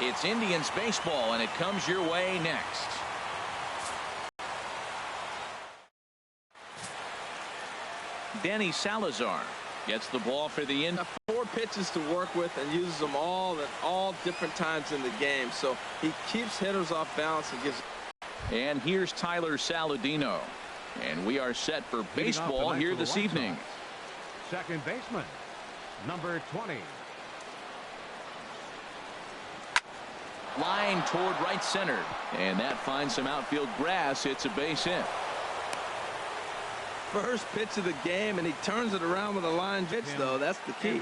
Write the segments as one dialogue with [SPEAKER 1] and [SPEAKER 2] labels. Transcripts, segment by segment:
[SPEAKER 1] It's Indians baseball, and it comes your way next. Danny Salazar gets the ball for the Indians.
[SPEAKER 2] 4 pitches to work with and uses them all at all different times in the game. So he keeps hitters off balance and gives.
[SPEAKER 1] And here's Tyler Saladino. And we are set for baseball here this evening.
[SPEAKER 3] Second baseman, number 20.
[SPEAKER 1] Line toward right center. And that finds some outfield grass. It's a base hit.
[SPEAKER 2] First pitch of the game, and he turns it around with a line pitch, though. That's the key.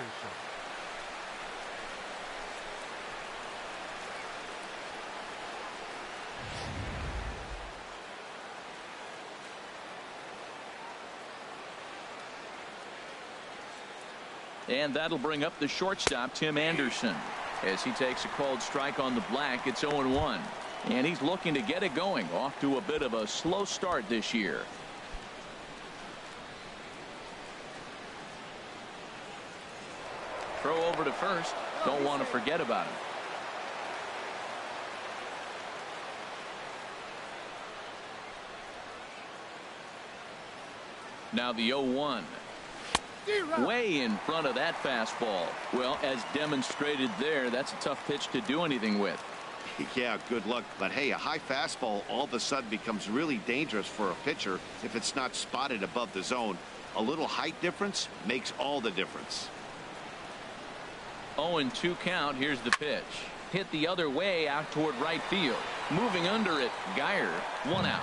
[SPEAKER 1] And that'll bring up the shortstop, Tim Anderson. As he takes a called strike on the black, it's 0-1. And he's looking to get it going. Off to a bit of a slow start this year. Throw over to first. Don't want to forget about him. Now the 0-1. Way in front of that fastball. Well, as demonstrated there, that's a tough pitch to do anything with.
[SPEAKER 4] Yeah, good luck. But hey, a high fastball all of a sudden becomes really dangerous for a pitcher if it's not spotted above the zone. A little height difference makes all the difference.
[SPEAKER 1] 0-2 count. Here's the pitch. Hit the other way out toward right field. Moving under it, Geyer. 1 out.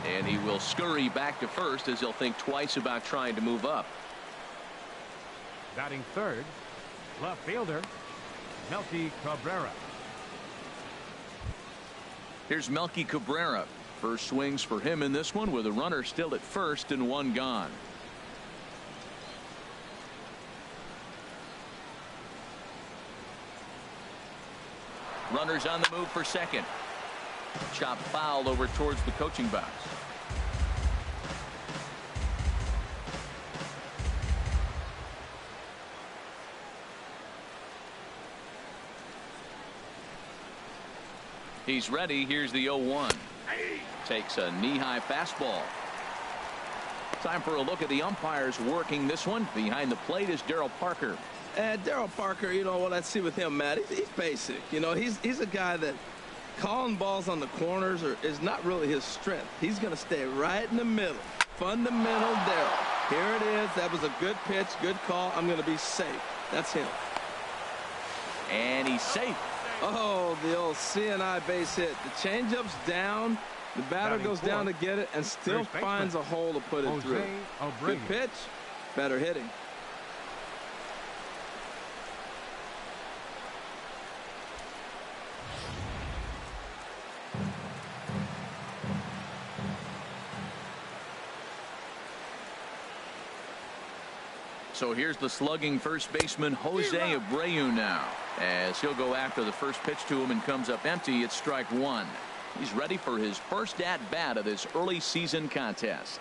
[SPEAKER 1] And he will scurry back to first as he'll think twice about trying to move up.
[SPEAKER 3] Batting third, left fielder, Melky Cabrera.
[SPEAKER 1] Here's Melky Cabrera. First swings for him in this one with a runner still at first and 1 gone. Runners on the move for second. Chop foul over towards the coaching box. He's ready. Here's the 0-1. Takes a knee-high fastball. Time for a look at the umpires working this one. Behind the plate is Daryl Parker.
[SPEAKER 2] Daryl Parker, you know what I see with him, Matt, he's basic. You know, he's a guy that calling balls on the corners is not really his strength. He's going to stay right in the middle. Fundamental Daryl. Here it is. That was a good pitch, good call. I'm going to be safe. That's him.
[SPEAKER 1] And he's safe.
[SPEAKER 2] Oh, the old CNI base hit. The changeup's down. The batter goes down to get it and still finds a hole to put it through. Good pitch. Better hitting.
[SPEAKER 1] So here's the slugging first baseman Jose Abreu now, as he'll go after the first pitch to him and comes up empty. It's strike 1. He's ready for his first at bat of this early season contest.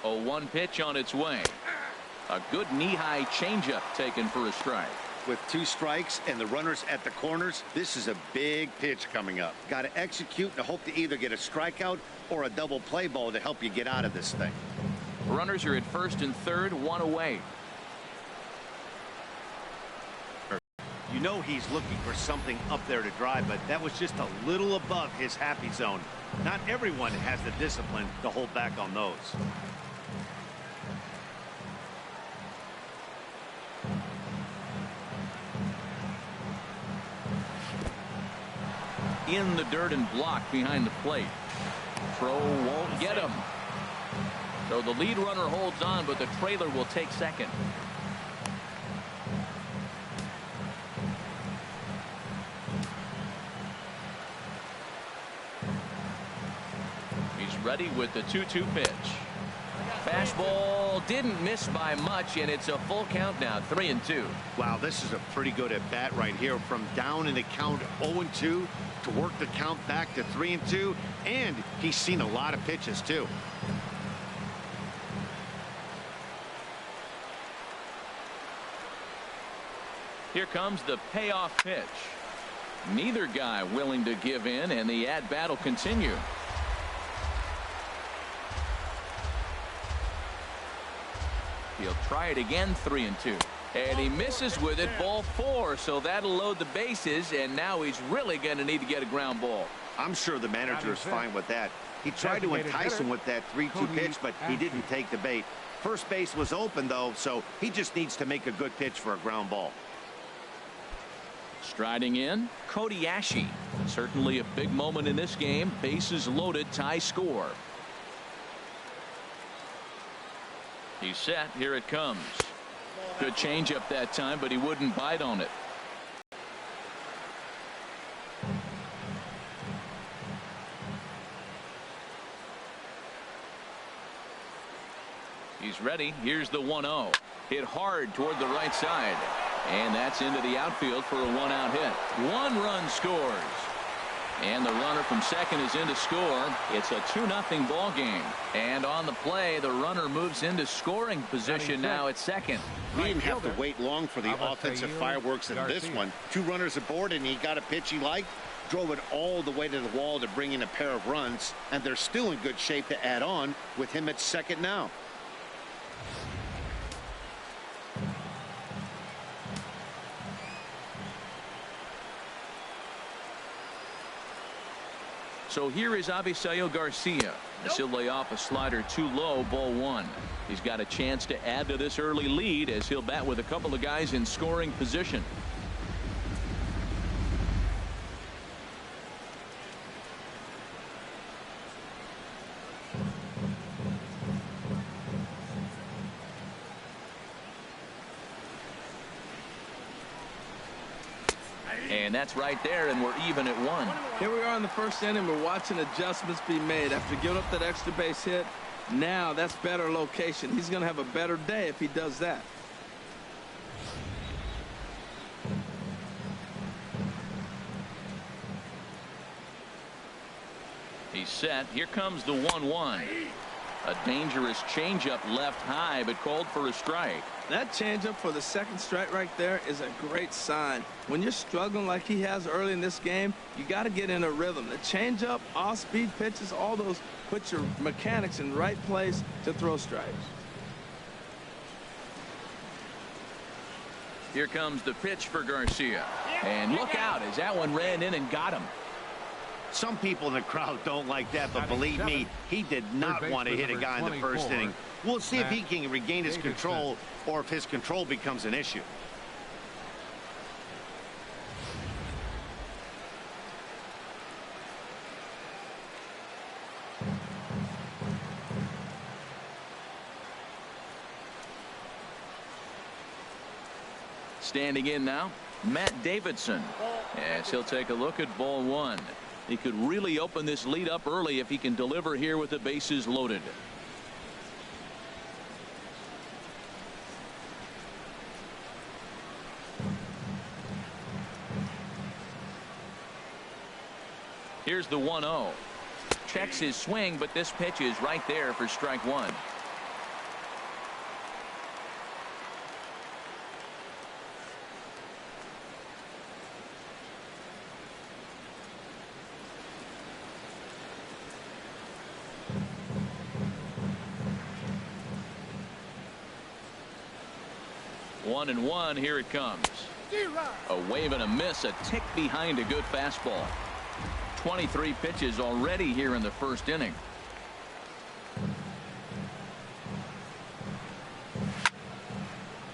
[SPEAKER 1] A 1 pitch on its way. A good knee-high changeup taken for a strike.
[SPEAKER 4] With 2 strikes and the runners at the corners, this is a big pitch coming up. Got to execute and hope to either get a strikeout or a double play ball to help you get out of this thing.
[SPEAKER 1] Runners are at first and third, 1 away.
[SPEAKER 4] You know he's looking for something up there to drive, but that was just a little above his happy zone. Not everyone has the discipline to hold back on those.
[SPEAKER 1] In the dirt and blocked behind the plate. Throw won't get him. So the lead runner holds on, but the trailer will take second. He's ready with the 2-2 pitch. Fastball didn't miss by much, and it's a full count now, 3-2.
[SPEAKER 4] Wow, this is a pretty good at bat right here. From down in the count 0-2 to work the count back to 3-2, and he's seen a lot of pitches too.
[SPEAKER 1] Here comes the payoff pitch. Neither guy willing to give in, and the at-bat will continue. He'll try it again, 3-2. And he misses with it, ball 4. So that'll load the bases, and now he's really going to need to get a ground ball.
[SPEAKER 4] I'm sure the manager is fine with that. He tried to entice him with that 3-2 pitch, but he didn't take the bait. First base was open, though, so he just needs to make a good pitch for a ground ball.
[SPEAKER 1] Striding in, Cody Ashe. Certainly a big moment in this game. Bases loaded, tie score. He's set. Here it comes. Good changeup that time, but he wouldn't bite on it. He's ready. Here's the 1-0. Hit hard toward the right side. And that's into the outfield for a 1-out hit. 1 run scores. And the runner from second is in to score. It's a 2-0 ball game. And on the play, the runner moves into scoring position now at second.
[SPEAKER 4] We didn't have to wait long for the offensive fireworks in this one. 2 runners aboard, and he got a pitch he liked, drove it all the way to the wall to bring in a pair of runs, and they're still in good shape to add on with him at second now.
[SPEAKER 1] So here is Avisail Garcia. He'll lay off a slider too low, ball 1. He's got a chance to add to this early lead as he'll bat with a couple of guys in scoring position. And that's right there, and we're even at 1.
[SPEAKER 2] Here we are in the first inning. We're watching adjustments be made after giving up that extra base hit. Now that's better location. He's going to have a better day if he does that.
[SPEAKER 1] He's set. Here comes the 1-1. A dangerous changeup left high, but called for a strike.
[SPEAKER 2] That changeup for the second strike right there is a great sign. When you're struggling like he has early in this game, you got to get in a rhythm. The changeup, off-speed pitches, all those put your mechanics in the right place to throw strikes.
[SPEAKER 1] Here comes the pitch for Garcia. And look out as that one ran in and got him.
[SPEAKER 4] Some people in the crowd don't like that, but believe me, he did not want to hit a guy in the first inning. We'll see if he can regain his control or if his control becomes an issue.
[SPEAKER 1] Standing in now, Matt Davidson. As he'll take a look at ball 1. He could really open this lead up early if he can deliver here with the bases loaded. Here's the 1-0. Checks his swing, but this pitch is right there for strike 1. One and one. Here it comes. A wave and a miss, a tick behind a good fastball. 23 pitches already here in the first inning.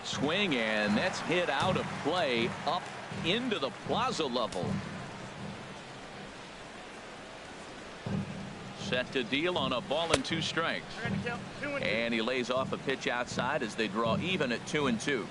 [SPEAKER 1] Swing, and that's hit out of play up into the plaza level. Set to deal on a ball and 2 strikes. And he lays off a pitch outside as they draw even at 2-2.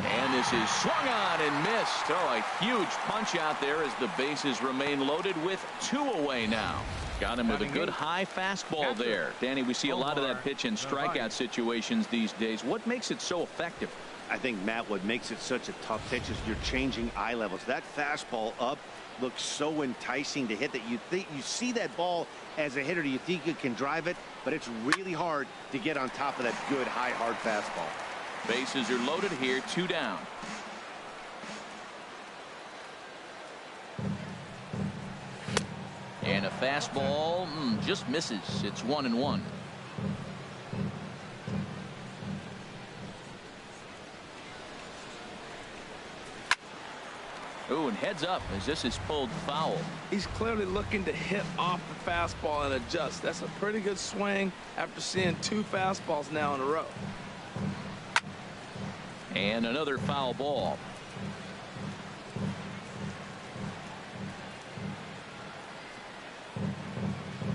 [SPEAKER 1] And this is swung on and missed. Oh, a huge punch out there as the bases remain loaded with 2 away now. Got him with a good high fastball there. Danny, we see a lot of that pitch in strikeout situations these days. What makes it so effective?
[SPEAKER 4] I think, Matt, what makes it such a tough pitch is you're changing eye levels. That fastball up looks so enticing to hit that you think you see that ball as a hitter. You think you can drive it, but it's really hard to get on top of that good, high, hard fastball.
[SPEAKER 1] Bases are loaded here, 2 down. And a fastball just misses. It's 1-1. Ooh, and heads up as this is pulled foul.
[SPEAKER 2] He's clearly looking to hit off the fastball and adjust. That's a pretty good swing after seeing 2 fastballs now in a row.
[SPEAKER 1] And another foul ball.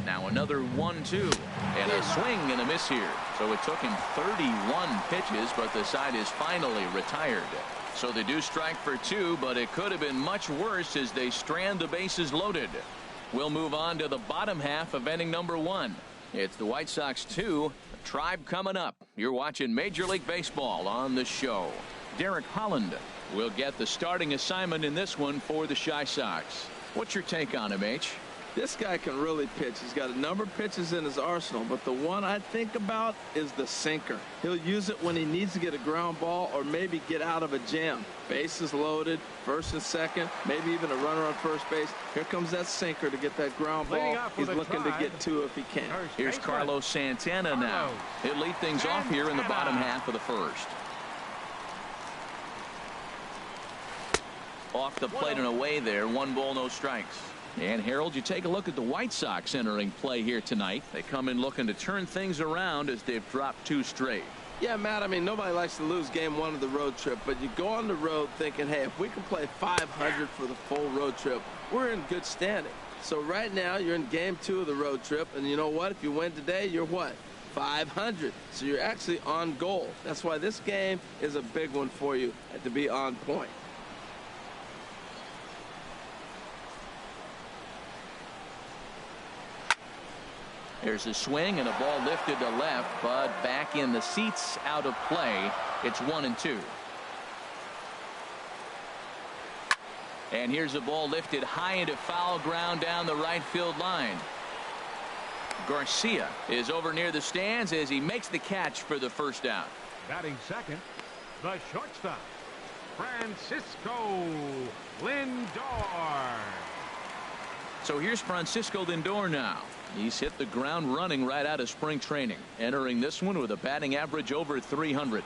[SPEAKER 1] Now another 1-2. And a swing and a miss here. So it took him 31 pitches, but the side is finally retired. So they do strike for 2, but it could have been much worse as they strand the bases loaded. We'll move on to the bottom half of inning number 1. It's the White Sox 2, the Tribe coming up. You're watching Major League Baseball on the show. Derek Holland will get the starting assignment in this one for the Chi Sox. What's your take on him, H?
[SPEAKER 2] This guy can really pitch. He's got a number of pitches in his arsenal, but the one I think about is the sinker. He'll use it when he needs to get a ground ball or maybe get out of a jam. Bases loaded, first and second, maybe even a runner on first base. Here comes that sinker to get that ground ball. He's looking to get to if he can.
[SPEAKER 1] Here's Carlos Santana now. He'll lead things off here in the bottom half of the first. Off the plate and away there. 1 ball, no strikes. And Harold, you take a look at the White Sox entering play here tonight. They come in looking to turn things around as they've dropped 2 straight.
[SPEAKER 2] Yeah, Matt, I mean, nobody likes to lose game 1 of the road trip, but you go on the road thinking, hey, if we can play 500 for the full road trip, we're in good standing. So right now you're in game 2 of the road trip, and you know what? If you win today, you're what? 500. So you're actually on goal. That's why this game is a big one for you to be on point.
[SPEAKER 1] There's a swing and a ball lifted to left, but back in the seats, out of play. It's 1-2. And here's a ball lifted high into foul ground down the right field line. Garcia is over near the stands as he makes the catch for the first down.
[SPEAKER 3] Batting second, the shortstop, Francisco Lindor.
[SPEAKER 1] So here's Francisco Lindor now. He's hit the ground running right out of spring training, entering this one with a batting average over 300.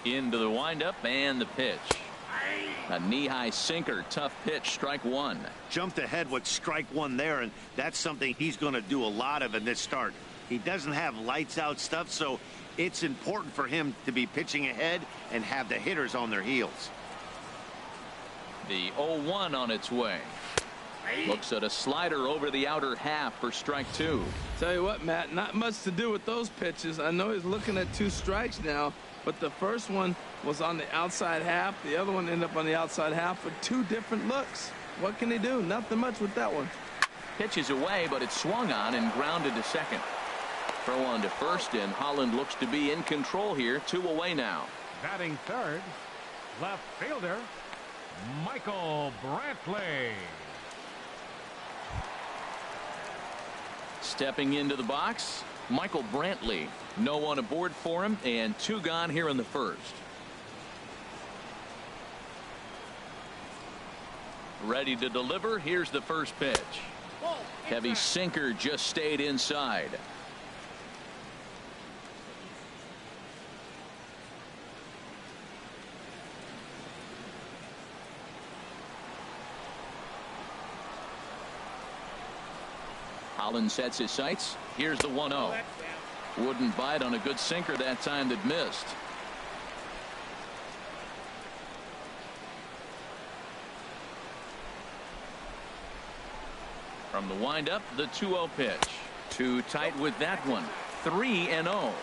[SPEAKER 1] Into the windup and the pitch. A knee-high sinker, tough pitch, strike 1.
[SPEAKER 4] Jumped ahead with strike 1 there, and that's something he's going to do a lot of in this start. He doesn't have lights out stuff, so it's important for him to be pitching ahead and have the hitters on their heels.
[SPEAKER 1] The 0-1 on its way. Looks at a slider over the outer half for strike 2.
[SPEAKER 2] Tell you what, Matt, not much to do with those pitches. I know he's looking at 2 strikes now, but the first one was on the outside half. The other one ended up on the outside half with 2 different looks. What can he do? Nothing much with that one.
[SPEAKER 1] Pitch is away, but it's swung on and grounded to second. Throw on to first, and Holland looks to be in control here. 2 away now.
[SPEAKER 3] Batting third, left fielder, Michael Brantley.
[SPEAKER 1] Stepping into the box, Michael Brantley. No one aboard for him, and 2 gone here in the first. Ready to deliver. Here's the first pitch. Heavy sinker just stayed inside. Holland sets his sights. Here's the 1-0. Wouldn't bite on a good sinker that time that missed. From the windup, the 2-0 pitch. Too tight with that one. 3-0.
[SPEAKER 4] Well,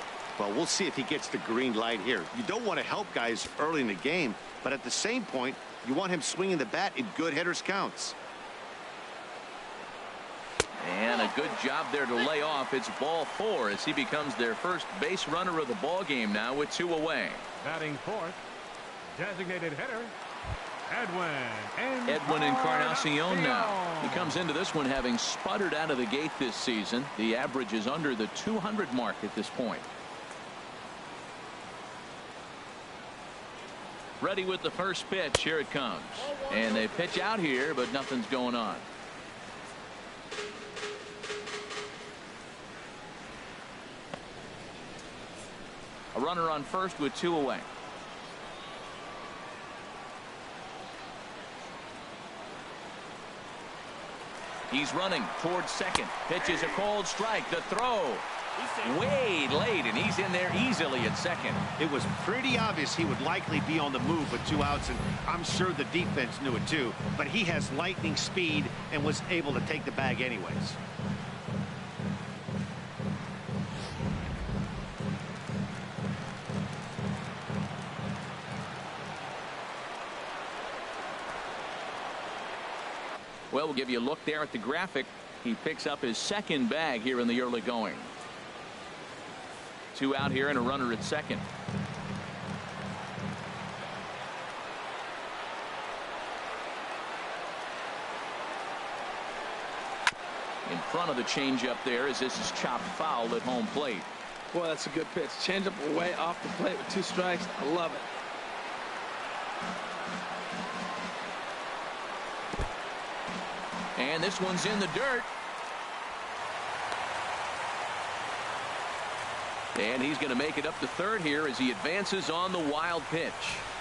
[SPEAKER 4] we'll see if he gets the green light here. You don't want to help guys early in the game, but at the same point, you want him swinging the bat in good hitters counts.
[SPEAKER 1] And a good job there to lay off. It's ball 4 as he becomes their first base runner of the ball game now with 2 away.
[SPEAKER 3] Batting fourth, designated hitter,
[SPEAKER 1] Edwin Encarnacion now. He comes into this one having sputtered out of the gate this season. The average is under the 200 mark at this point. Ready with the first pitch. Here it comes. And they pitch out here, but nothing's going on. A runner on first with 2 away. He's running towards second. Pitch is a called strike. The throw way late, and he's in there easily at second.
[SPEAKER 4] It was pretty obvious he would likely be on the move with 2 outs, and I'm sure the defense knew it too. But he has lightning speed and was able to take the bag anyways.
[SPEAKER 1] Well, we'll give you a look there at the graphic. He picks up his second bag here in the early going. 2 out here and a runner at second. In front of the changeup there as this is chopped foul at home plate.
[SPEAKER 2] Boy, that's a good pitch. Changeup away off the plate with 2 strikes. I love it.
[SPEAKER 1] And this one's in the dirt. And he's going to make it up to third here as he advances on the wild pitch.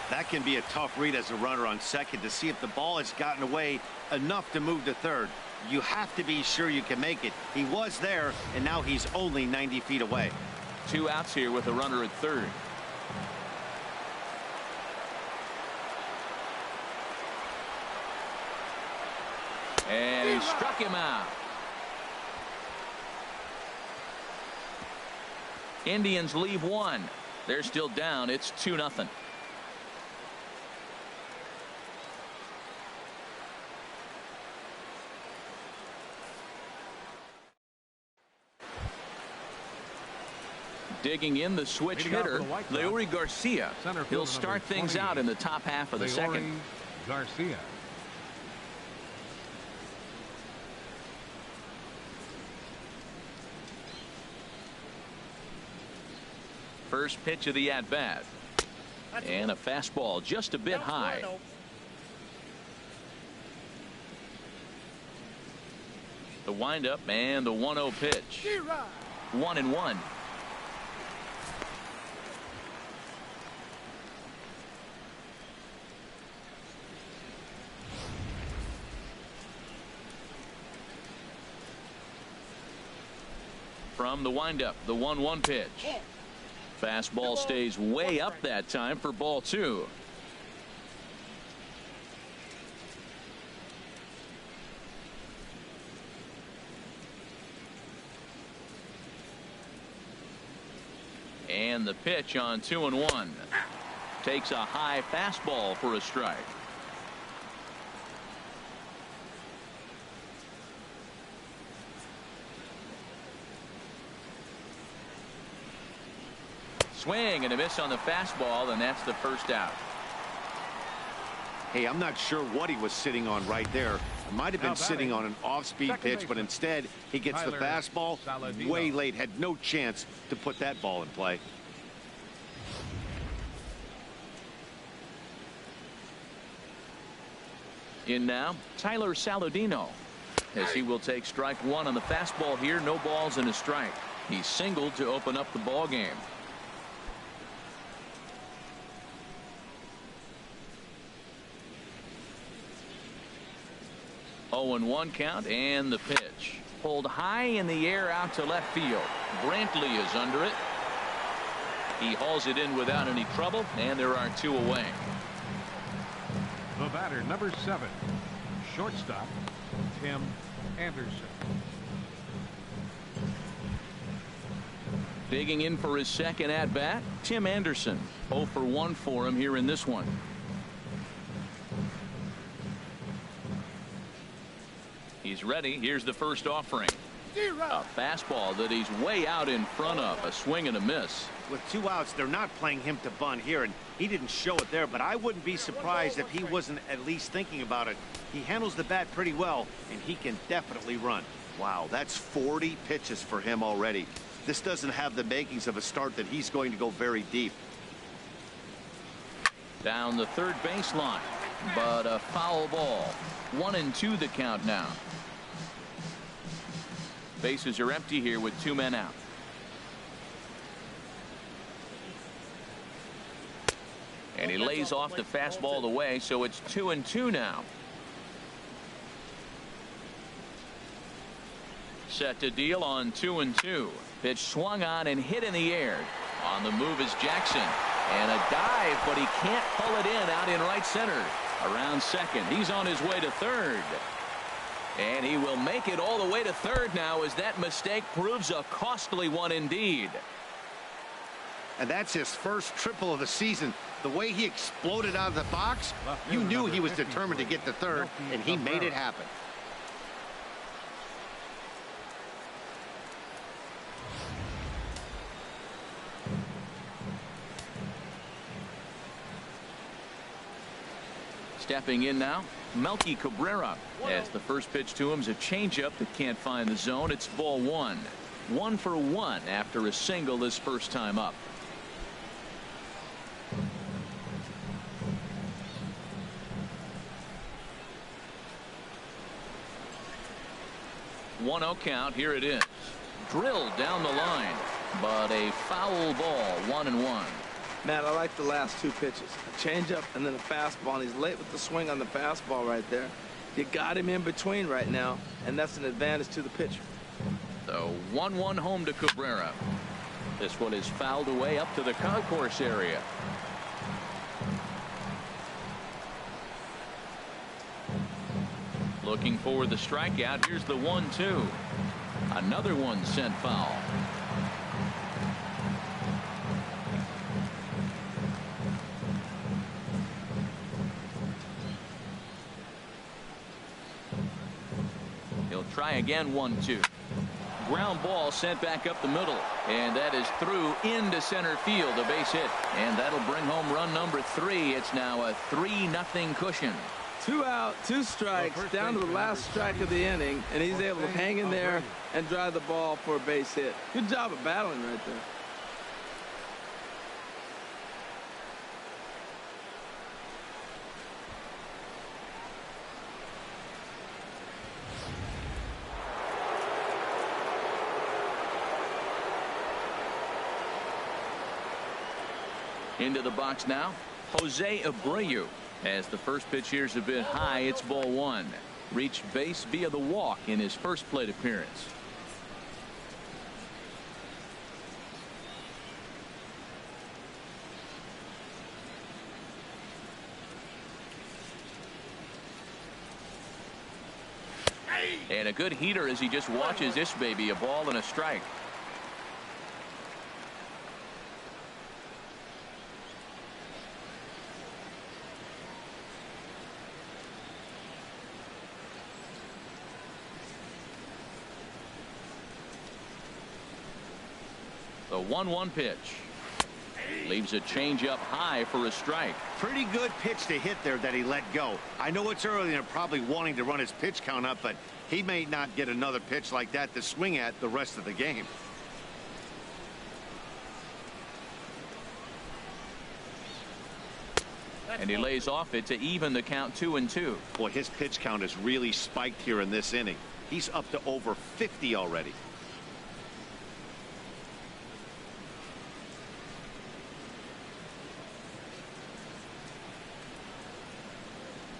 [SPEAKER 4] That can be a tough read as a runner on second to see if the ball has gotten away enough to move to third. You have to be sure you can make it. He was there, and now he's only 90 feet away.
[SPEAKER 1] 2 outs here with a runner at third. And he struck him out. Indians leave 1. They're still down. It's 2-0. Digging in the switch hitter, Leury Garcia. He'll start things out in the top half of the second.
[SPEAKER 3] Garcia.
[SPEAKER 1] First pitch of the at-bat. And a fastball just a bit high. The windup and the 1-0 pitch. 1-1. From the windup, the 1-1 pitch. Fastball stays way up that time for ball 2. And the pitch on 2-1. Takes a high fastball for a strike. Swing and a miss on the fastball, and that's the first out.
[SPEAKER 4] Hey, I'm not sure what he was sitting on right there. Might have been sitting on an off-speed pitch, but instead he gets the fastball way late. Had no chance to put that ball in play.
[SPEAKER 1] In now, Tyler Saladino, as he will take strike 1 on the fastball here. No balls and a strike. He singled to open up the ball game. 0-1 count, and the pitch pulled high in the air out to left field. Brantley is under it. He hauls it in without any trouble, and there are 2 away.
[SPEAKER 3] The batter, number 7, shortstop Tim Anderson.
[SPEAKER 1] Digging in for his second at bat, Tim Anderson. 0 for 1 for him here in this one. He's ready. Here's the first offering. A fastball that he's way out in front of. A swing and a miss.
[SPEAKER 4] With 2 outs, they're not playing him to bunt here, and he didn't show it there, but I wouldn't be surprised if he wasn't at least thinking about it. He handles the bat pretty well, and he can definitely run. Wow, that's 40 pitches for him already. This doesn't have the makings of a start that he's going to go very deep.
[SPEAKER 1] Down the third baseline, but a foul ball. 1-2 the count now. Bases are empty here with 2 men out. And he lays off the fastball away, so it's 2-2 now. Set to deal on 2-2. Pitch swung on and hit in the air. On the move is Jackson. And a dive, but he can't pull it in out in right center. Around second. He's on his way to third. And he will make it all the way to third now as that mistake proves a costly one indeed.
[SPEAKER 4] And that's his first triple of the season. The way he exploded out of the box, you knew he was determined to get to third, and he made it happen.
[SPEAKER 1] Stepping in now, Melky Cabrera. As the first pitch to him is a changeup that can't find the zone. It's ball 1. 1 for 1 after a single his first time up. One 0 count. Here it is. Drilled down the line, but a foul ball. 1-1.
[SPEAKER 2] Matt, I like the last 2 pitches. A changeup and then a fastball. And he's late with the swing on the fastball right there. You got him in between right now, and that's an advantage to the pitcher.
[SPEAKER 1] So 1-1 home to Cabrera. This one is fouled away up to the concourse area. Looking for the strikeout. Here's the 1-2. Another one sent foul. He'll try again. 1-2. Ground ball sent back up the middle, and that is through into center field. A base hit, and that'll bring home run number 3. It's now a 3-0 cushion.
[SPEAKER 2] 2 out, 2 strikes, down to the last strike of the inning, and he's able to hang in there and drive the ball for a base hit. Good job of battling right there.
[SPEAKER 1] Into the box now, Jose Abreu. As the first pitch here is a bit high, it's ball 1. Reached base via the walk in his first plate appearance. And a good heater as he just watches this baby. A ball and a strike. The 1-1 pitch. Leaves a changeup high for a strike.
[SPEAKER 4] Pretty good pitch to hit there that he let go. I know it's early and they're probably wanting to run his pitch count up, but he may not get another pitch like that to swing at the rest of the game.
[SPEAKER 1] And he lays off it to even the count. 2-2.
[SPEAKER 4] Boy, his pitch count has really spiked here in this inning. He's up to over 50 already.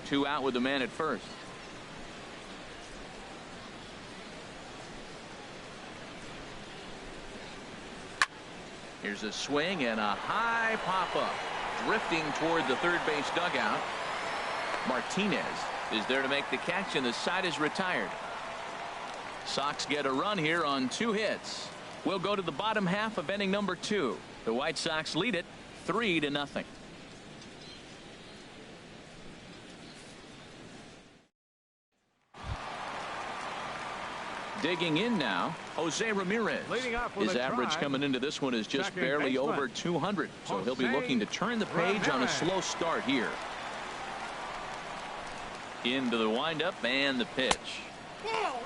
[SPEAKER 1] Two out with the man at first. Here's a swing and a high pop-up. Drifting toward the third base dugout. Martinez is there to make the catch, and the side is retired. Sox get a run here on 2 hits. We'll go to the bottom half of inning number 2. The White Sox lead it 3-0. Digging in now, Jose Ramirez.
[SPEAKER 3] Leading off with
[SPEAKER 1] His
[SPEAKER 3] a
[SPEAKER 1] average
[SPEAKER 3] try.
[SPEAKER 1] coming into this one is just
[SPEAKER 3] Second
[SPEAKER 1] barely
[SPEAKER 3] baseman,
[SPEAKER 1] over 200. So he'll be
[SPEAKER 3] Jose
[SPEAKER 1] looking to turn the page on a
[SPEAKER 3] Ramirez.
[SPEAKER 1] slow start here. Into the windup and the pitch.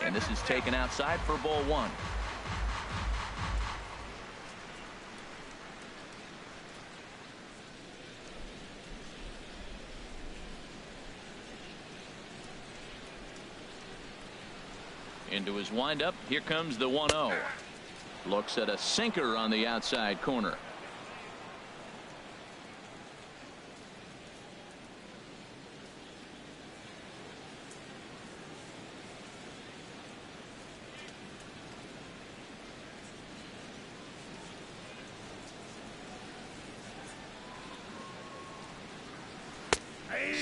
[SPEAKER 1] And this is taken outside for ball one. Into his windup. Here comes the 1-0. Looks at a sinker on the outside corner.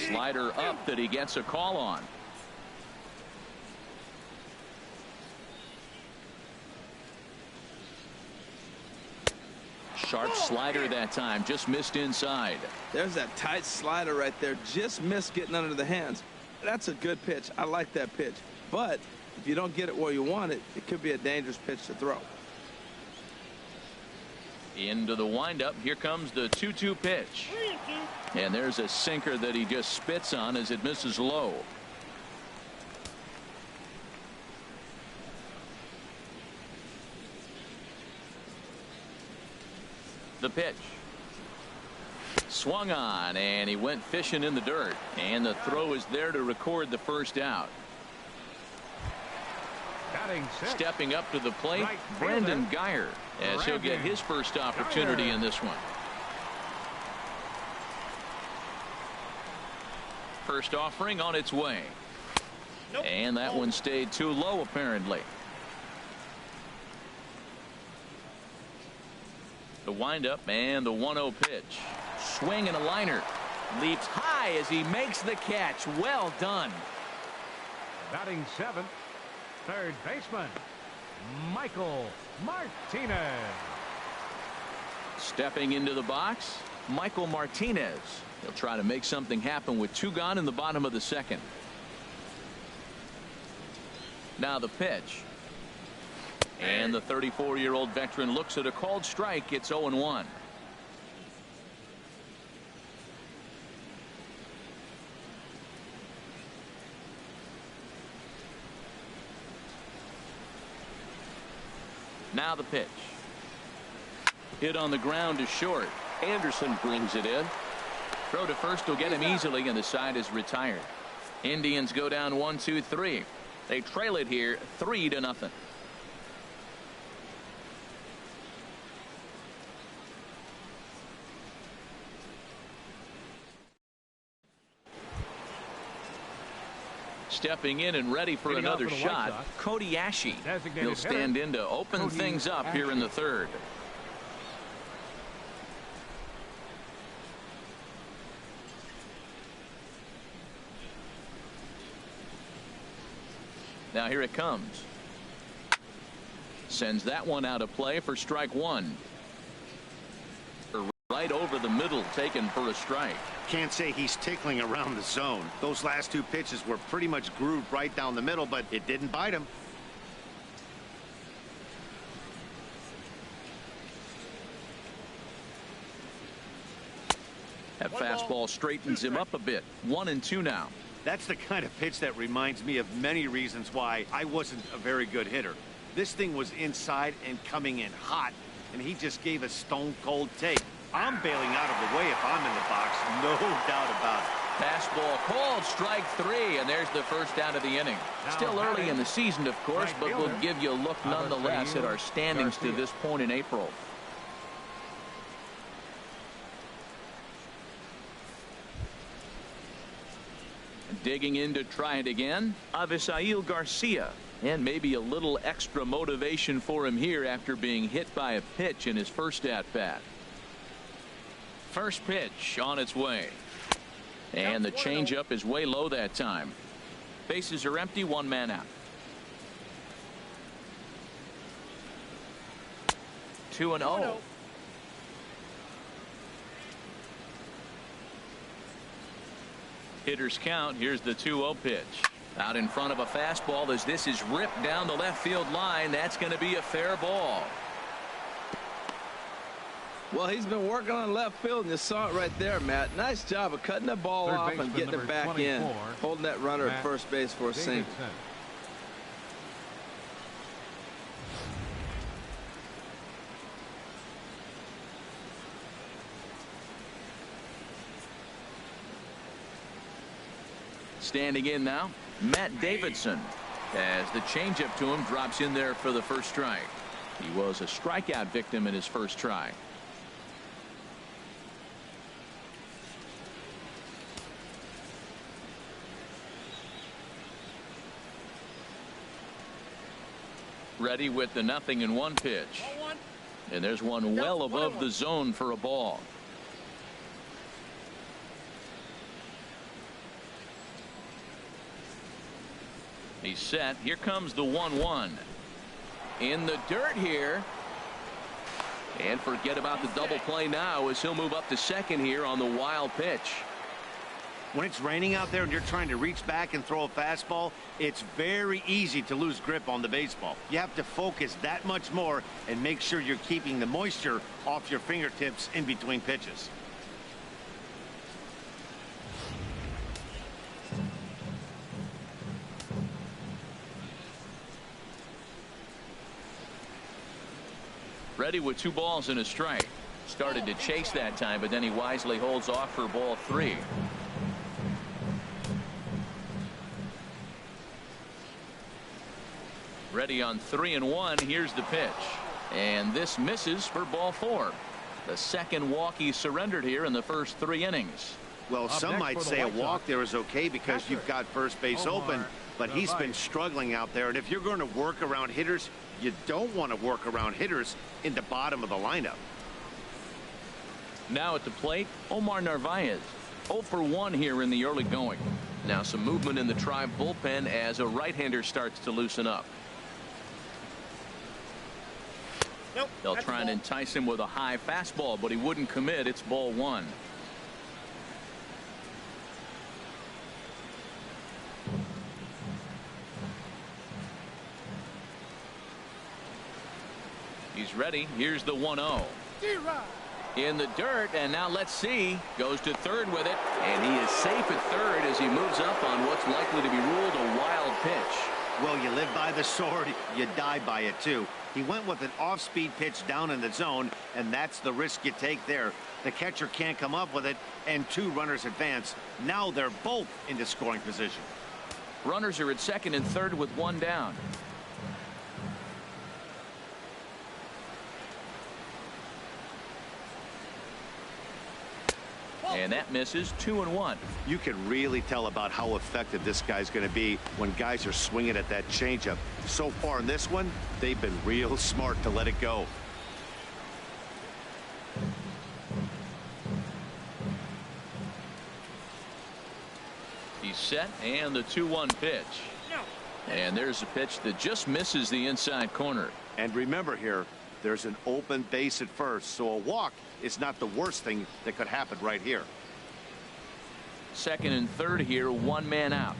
[SPEAKER 1] Slider up that he gets a call on. Sharp slider that time, just missed inside.
[SPEAKER 2] There's that tight slider right there, just missed getting under the hands. That's a good pitch. I like that pitch. But if you don't get it where you want it, it could be a dangerous pitch to throw.
[SPEAKER 1] Into the windup. Here comes the 2-2 pitch. And there's a sinker that he just spits on as it misses low. The pitch. Swung on, and he went fishing in the dirt. And the throw is there to record the first out.
[SPEAKER 3] Batting six.
[SPEAKER 1] Stepping up to the plate,
[SPEAKER 3] Right
[SPEAKER 1] Brandon
[SPEAKER 3] fielder,
[SPEAKER 1] Geyer, as he'll get his first opportunity
[SPEAKER 3] Geyer.
[SPEAKER 1] in this one. First offering on its way. And that one stayed too low, apparently. The windup and the 1-0 pitch. Swing and a liner. Leaps high as he makes the catch. Well done.
[SPEAKER 3] Batting seventh, third baseman, Michael Martinez.
[SPEAKER 1] Stepping into the box, Michael Martinez. He'll try to make something happen with two gone in the bottom of the second. Now the pitch. And the 34-year-old veteran looks at a called strike. It's 0-1. Now the pitch. Hit on the ground is short. Anderson brings it in. Throw to first will get him easily, and the side is retired. Indians go down 1-2-3. They trail it here 3-0. Stepping in and ready for
[SPEAKER 3] Leading off
[SPEAKER 1] another
[SPEAKER 3] for the White
[SPEAKER 1] shot,
[SPEAKER 3] Sox,
[SPEAKER 1] Cody Ashe.
[SPEAKER 3] designated
[SPEAKER 1] He'll stand
[SPEAKER 3] hitter,
[SPEAKER 1] in to open
[SPEAKER 3] Cody
[SPEAKER 1] things up here in the third. Now here it comes. Sends that one out of play for strike one. Right over the middle, taken for a strike.
[SPEAKER 4] Can't say he's tickling around the zone. Those last two pitches were pretty much grooved right down the middle, but it didn't bite him.
[SPEAKER 1] That fastball straightens him up a bit. 1-2 now.
[SPEAKER 4] That's the kind of pitch that reminds me of many reasons why I wasn't a very good hitter. This thing was inside and coming in hot, and he just gave a stone-cold take. I'm bailing out of the way if I'm in the box, no doubt about it.
[SPEAKER 1] Fastball called, strike three, and there's the first out of the inning. Still early in the season, of course, but we'll give you a look nonetheless at our standings to this point in April. Digging in to try it again, Avisail Garcia. And maybe a little extra motivation for him here after being hit by a pitch in his first at-bat. First pitch on its way. And the changeup is way low that time. Bases are empty, one man out. 2-0. Hitters count. Here's the 2-0 pitch. Out in front of a fastball as this is ripped down the left field line. That's going to be a fair ball.
[SPEAKER 2] Well, he's been working on left field, and you saw it right there, Matt. Nice job of cutting the ball off and getting it back in, holding that runner at first base for a single.
[SPEAKER 1] Standing in now, Matt Davidson, as the changeup to him drops in there for the first strike. He was a strikeout victim in his first try. Ready with the 0-1 pitch. And there's one well above the zone for a ball. He's set. Here comes the 1-1. In the dirt here. And forget about the double play now as he'll move up to second here on the wild pitch.
[SPEAKER 4] When it's raining out there and you're trying to reach back and throw a fastball, it's very easy to lose grip on the baseball. You have to focus that much more and make sure you're keeping the moisture off your fingertips in between pitches.
[SPEAKER 1] Ready with 2 balls and a strike. Started to chase that time, but then he wisely holds off for ball 3. Ready on 3-1. Here's the pitch. And this misses for ball 4. The second walk he surrendered here in the first 3 innings.
[SPEAKER 4] Well, some might say a walk there is okay because you've got first base open, but he's been struggling out there. And if you're going to work around hitters, you don't want to work around hitters in the bottom of the lineup.
[SPEAKER 1] Now at the plate, Omar Narvaez. 0 for 1 here in the early going. Now some movement in the Tribe bullpen as a right-hander starts to loosen up.
[SPEAKER 4] Nope,
[SPEAKER 1] they'll try and entice him with a high fastball, but he wouldn't commit. It's ball 1. He's ready. Here's the 1-0. In the dirt, and now let's see. Goes to third with it, and he is safe at third as he moves up on what's likely to be ruled a wild pitch.
[SPEAKER 4] Well, you live by the sword, you die by it too. He went with an off-speed pitch down in the zone, and that's the risk you take there. The catcher can't come up with it, and 2 runners advance. Now they're both into scoring position.
[SPEAKER 1] Runners are at second and third with 1 down. And that misses. 2-1.
[SPEAKER 4] You can really tell about how effective this guy's going to be when guys are swinging at that changeup. So far in this one, they've been real smart to let it go.
[SPEAKER 1] He's set, and the 2-1 pitch. And there's a pitch that just misses the inside corner.
[SPEAKER 4] And remember here, there's an open base at first, so a walk is not the worst thing that could happen right here.
[SPEAKER 1] Second and third here, 1 man out.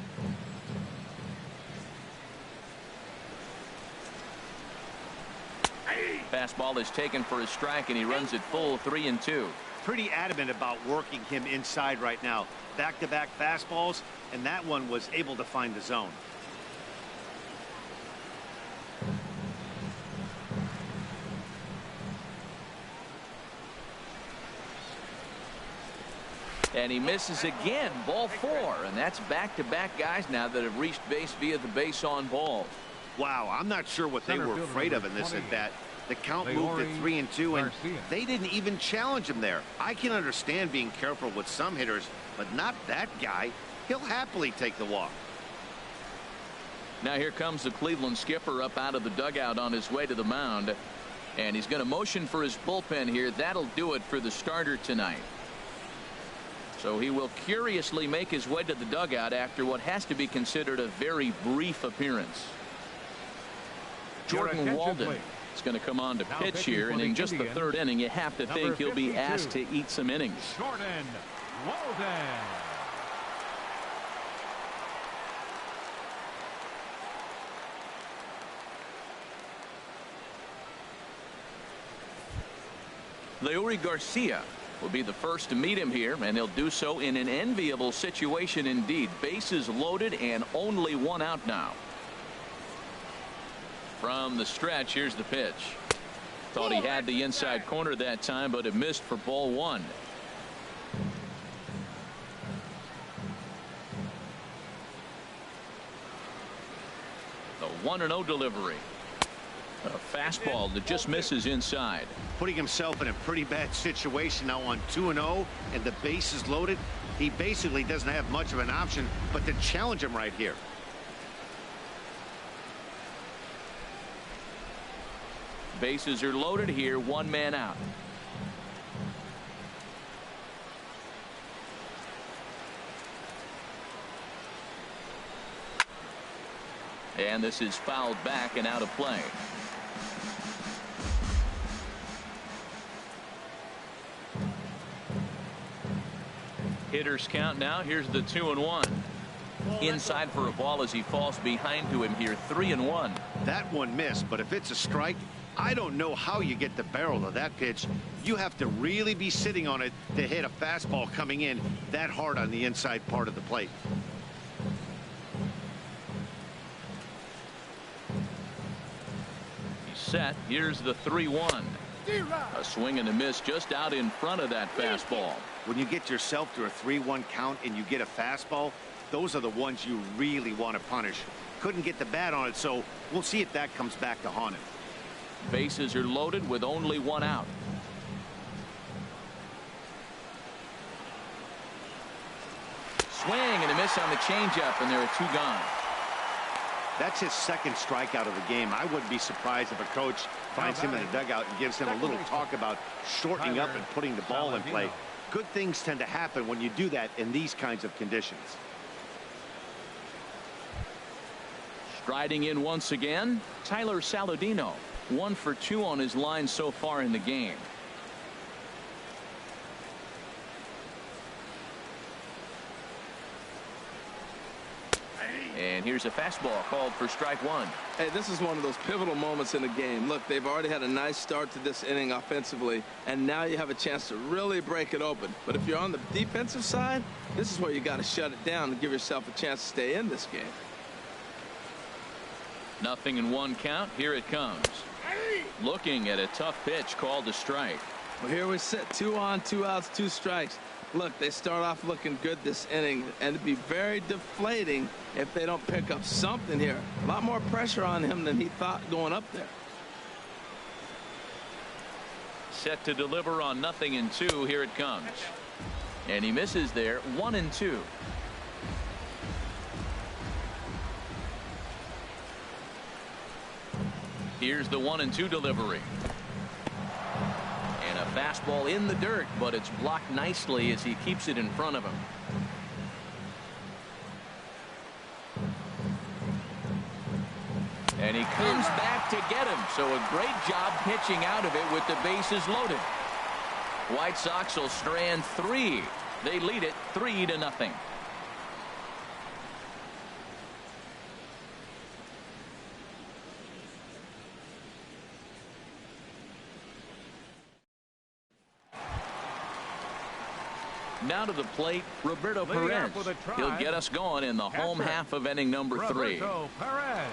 [SPEAKER 1] Fastball is taken for a strike, and he runs it full 3-2.
[SPEAKER 4] Pretty adamant about working him inside right now. Back-to-back fastballs, and that one was able to find the zone.
[SPEAKER 1] And he misses again. Ball 4, and that's back-to-back guys now that have reached base via the base on ball.
[SPEAKER 4] Wow, I'm not sure what they were afraid of in this at bat. The count moved at 3-2, and they didn't even challenge him there. I can understand being careful with some hitters, but not that guy. He'll happily take the walk.
[SPEAKER 1] Now here comes the Cleveland skipper up out of the dugout on his way to the mound, and he's going to motion for his bullpen here. That'll do it for the starter tonight. So he will curiously make his way to the dugout after what has to be considered a very brief appearance. Jordan Walden is going to come on to pitch here, and in just the third inning, you have to think he'll be asked to eat some innings.
[SPEAKER 3] Jordan Walden.
[SPEAKER 1] Leury Garcia will be the first to meet him here, and he'll do so in an enviable situation indeed. Bases loaded and only one out now. From the stretch, here's the pitch. Thought he had the inside corner that time, but it missed for ball one. The 1-0 delivery. A fastball that just misses inside.
[SPEAKER 4] Putting himself in a pretty bad situation now on 2-0 and the bases loaded. He basically doesn't have much of an option but to challenge him right here.
[SPEAKER 1] Bases are loaded here, one man out. And this is fouled back and out of play. Hitters count now. Here's the 2-1. Inside for a ball as he falls behind to him here. 3-1.
[SPEAKER 4] That one missed, but if it's a strike, I don't know how you get the barrel of that pitch. You have to really be sitting on it to hit a fastball coming in that hard on the inside part of the plate.
[SPEAKER 1] He's set. Here's the 3-1. A swing and a miss just out in front of that fastball.
[SPEAKER 4] When you get yourself to a 3-1 count and you get a fastball, those are the ones you really want to punish. Couldn't get the bat on it, so we'll see if that comes back to haunt him.
[SPEAKER 1] Bases are loaded with only one out. Swing and a miss on the changeup, and there are two gone.
[SPEAKER 4] That's his second strikeout of the game. I wouldn't be surprised if a coach finds him in the dugout and gives him a little talk about shortening up and putting the ball in play. Good things tend to happen when you do that in these kinds of conditions.
[SPEAKER 1] Striding in once again, Tyler Saladino. 1 for 2 on his line so far in the game. And here's a fastball called for strike one.
[SPEAKER 2] Hey, this is one of those pivotal moments in the game. Look, they've already had a nice start to this inning offensively, and now you have a chance to really break it open. But if you're on the defensive side, this is where you got to shut it down and give yourself a chance to stay in this game.
[SPEAKER 1] 0-1 count. Here it comes. Looking at a tough pitch called a strike.
[SPEAKER 2] Well, here we sit, 2 on, 2 outs, 2 strikes. Look, they start off looking good this inning, and it'd be very deflating if they don't pick up something here. A lot more pressure on him than he thought going up there.
[SPEAKER 1] Set to deliver on 0-2. Here it comes. And he misses there. 1-2. Here's the 1-2 delivery. And a fastball in the dirt, but it's blocked nicely as he keeps it in front of him. And he comes back to get him. So a great job pitching out of it with the bases loaded. White Sox will strand 3. They lead it 3-0. Now to the plate, Roberto Perez. He'll get us going in the home half of inning number 3.
[SPEAKER 3] Roberto Perez.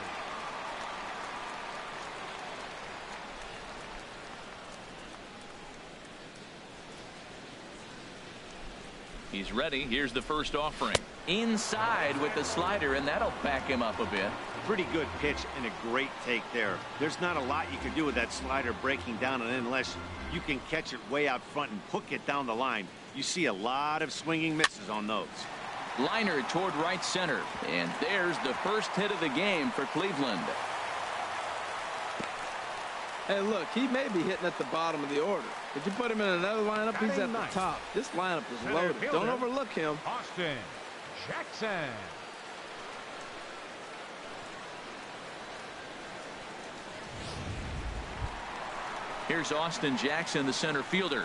[SPEAKER 1] He's ready. Here's the first offering. Inside with the slider, and that'll back him up a bit.
[SPEAKER 4] Pretty good pitch and a great take there. There's not a lot you can do with that slider breaking down and unless you can catch it way out front and hook it down the line. You see a lot of swinging misses on those.
[SPEAKER 1] Liner toward right center, and there's the first hit of the game for Cleveland.
[SPEAKER 2] Hey, look, he may be hitting at the bottom of the order. If you put him in another lineup, he's at the top. This lineup is loaded. Don't overlook him.
[SPEAKER 3] Austin Jackson.
[SPEAKER 1] Here's Austin Jackson, the center fielder.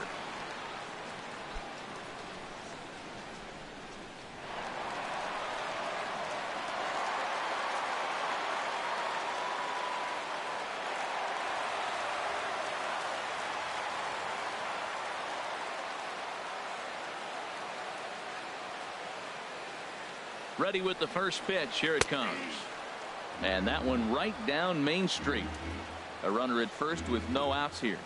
[SPEAKER 1] Ready with the first pitch. Here it comes. And that one right down Main Street. A runner at first with no outs here.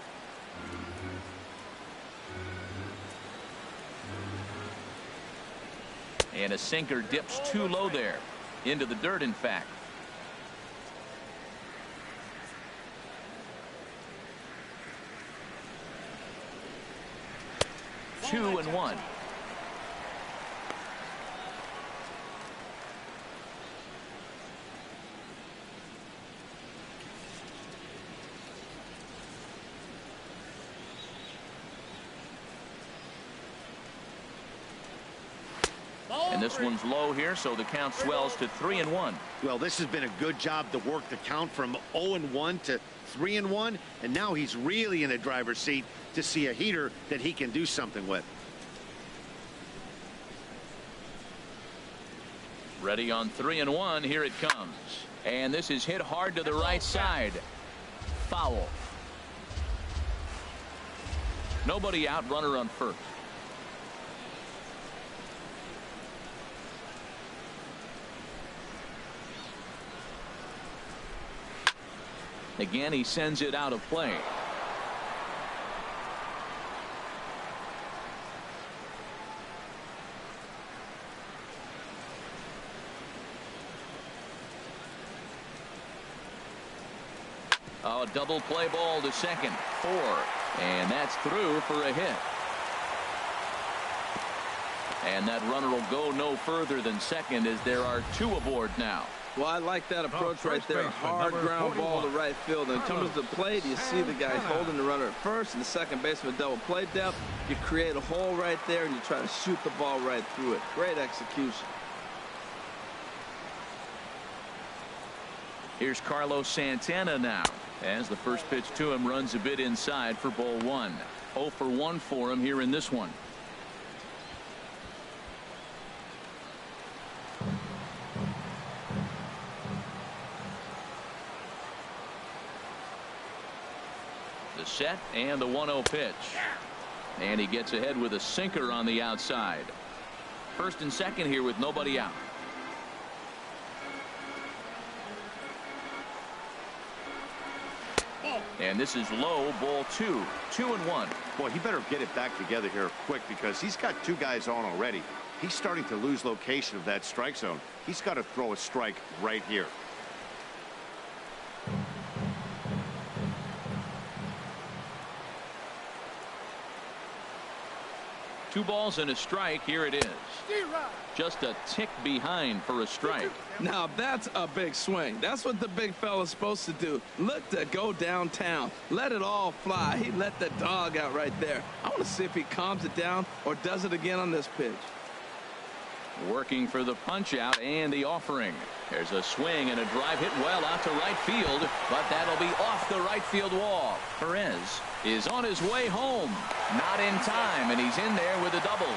[SPEAKER 1] And a sinker dips too low there. Into the dirt, in fact. Two and one. And this one's low here, so the count swells to 3-1.
[SPEAKER 4] Well, this has been a good job to work the count from 0-1 to 3-1, and now he's really in a driver's seat to see a heater that he can do something with.
[SPEAKER 1] Ready on 3-1. Here it comes. And this is hit hard to the right side. Foul. Nobody out, runner on first. Again, he sends it out of play. Oh, double play ball to second. 4. And that's through for a hit. And that runner will go no further than second as there are 2 aboard now.
[SPEAKER 2] Well, I like that approach right there. Hard ground ball to right field. And comes to the plate, you see the guy holding the runner at first, and the second baseman double play depth. You create a hole right there, and you try to shoot the ball right through it. Great execution.
[SPEAKER 1] Here's Carlos Santana now, as the first pitch to him runs a bit inside for ball 1. 0 for 1 for him here in this one. The set and the 1-0 pitch. And he gets ahead with a sinker on the outside. First and second here with nobody out. And this is low, ball 2. 2-1.
[SPEAKER 4] Boy, he better get it back together here quick because he's got 2 guys on already. He's starting to lose location of that strike zone. He's got to throw a strike right here.
[SPEAKER 1] Two balls and a strike. Here it is. Just a tick behind for a strike.
[SPEAKER 2] Now that's a big swing. That's what the big fella's supposed to do. Look to go downtown. Let it all fly. He let the dog out right there. I want to see if he calms it down or does it again on this pitch.
[SPEAKER 1] Working for the punch out and the offering. There's a swing and a drive hit well out to right field, but that'll be off the right field wall. Perez is on his way home. Not in time, and he's in there with a double.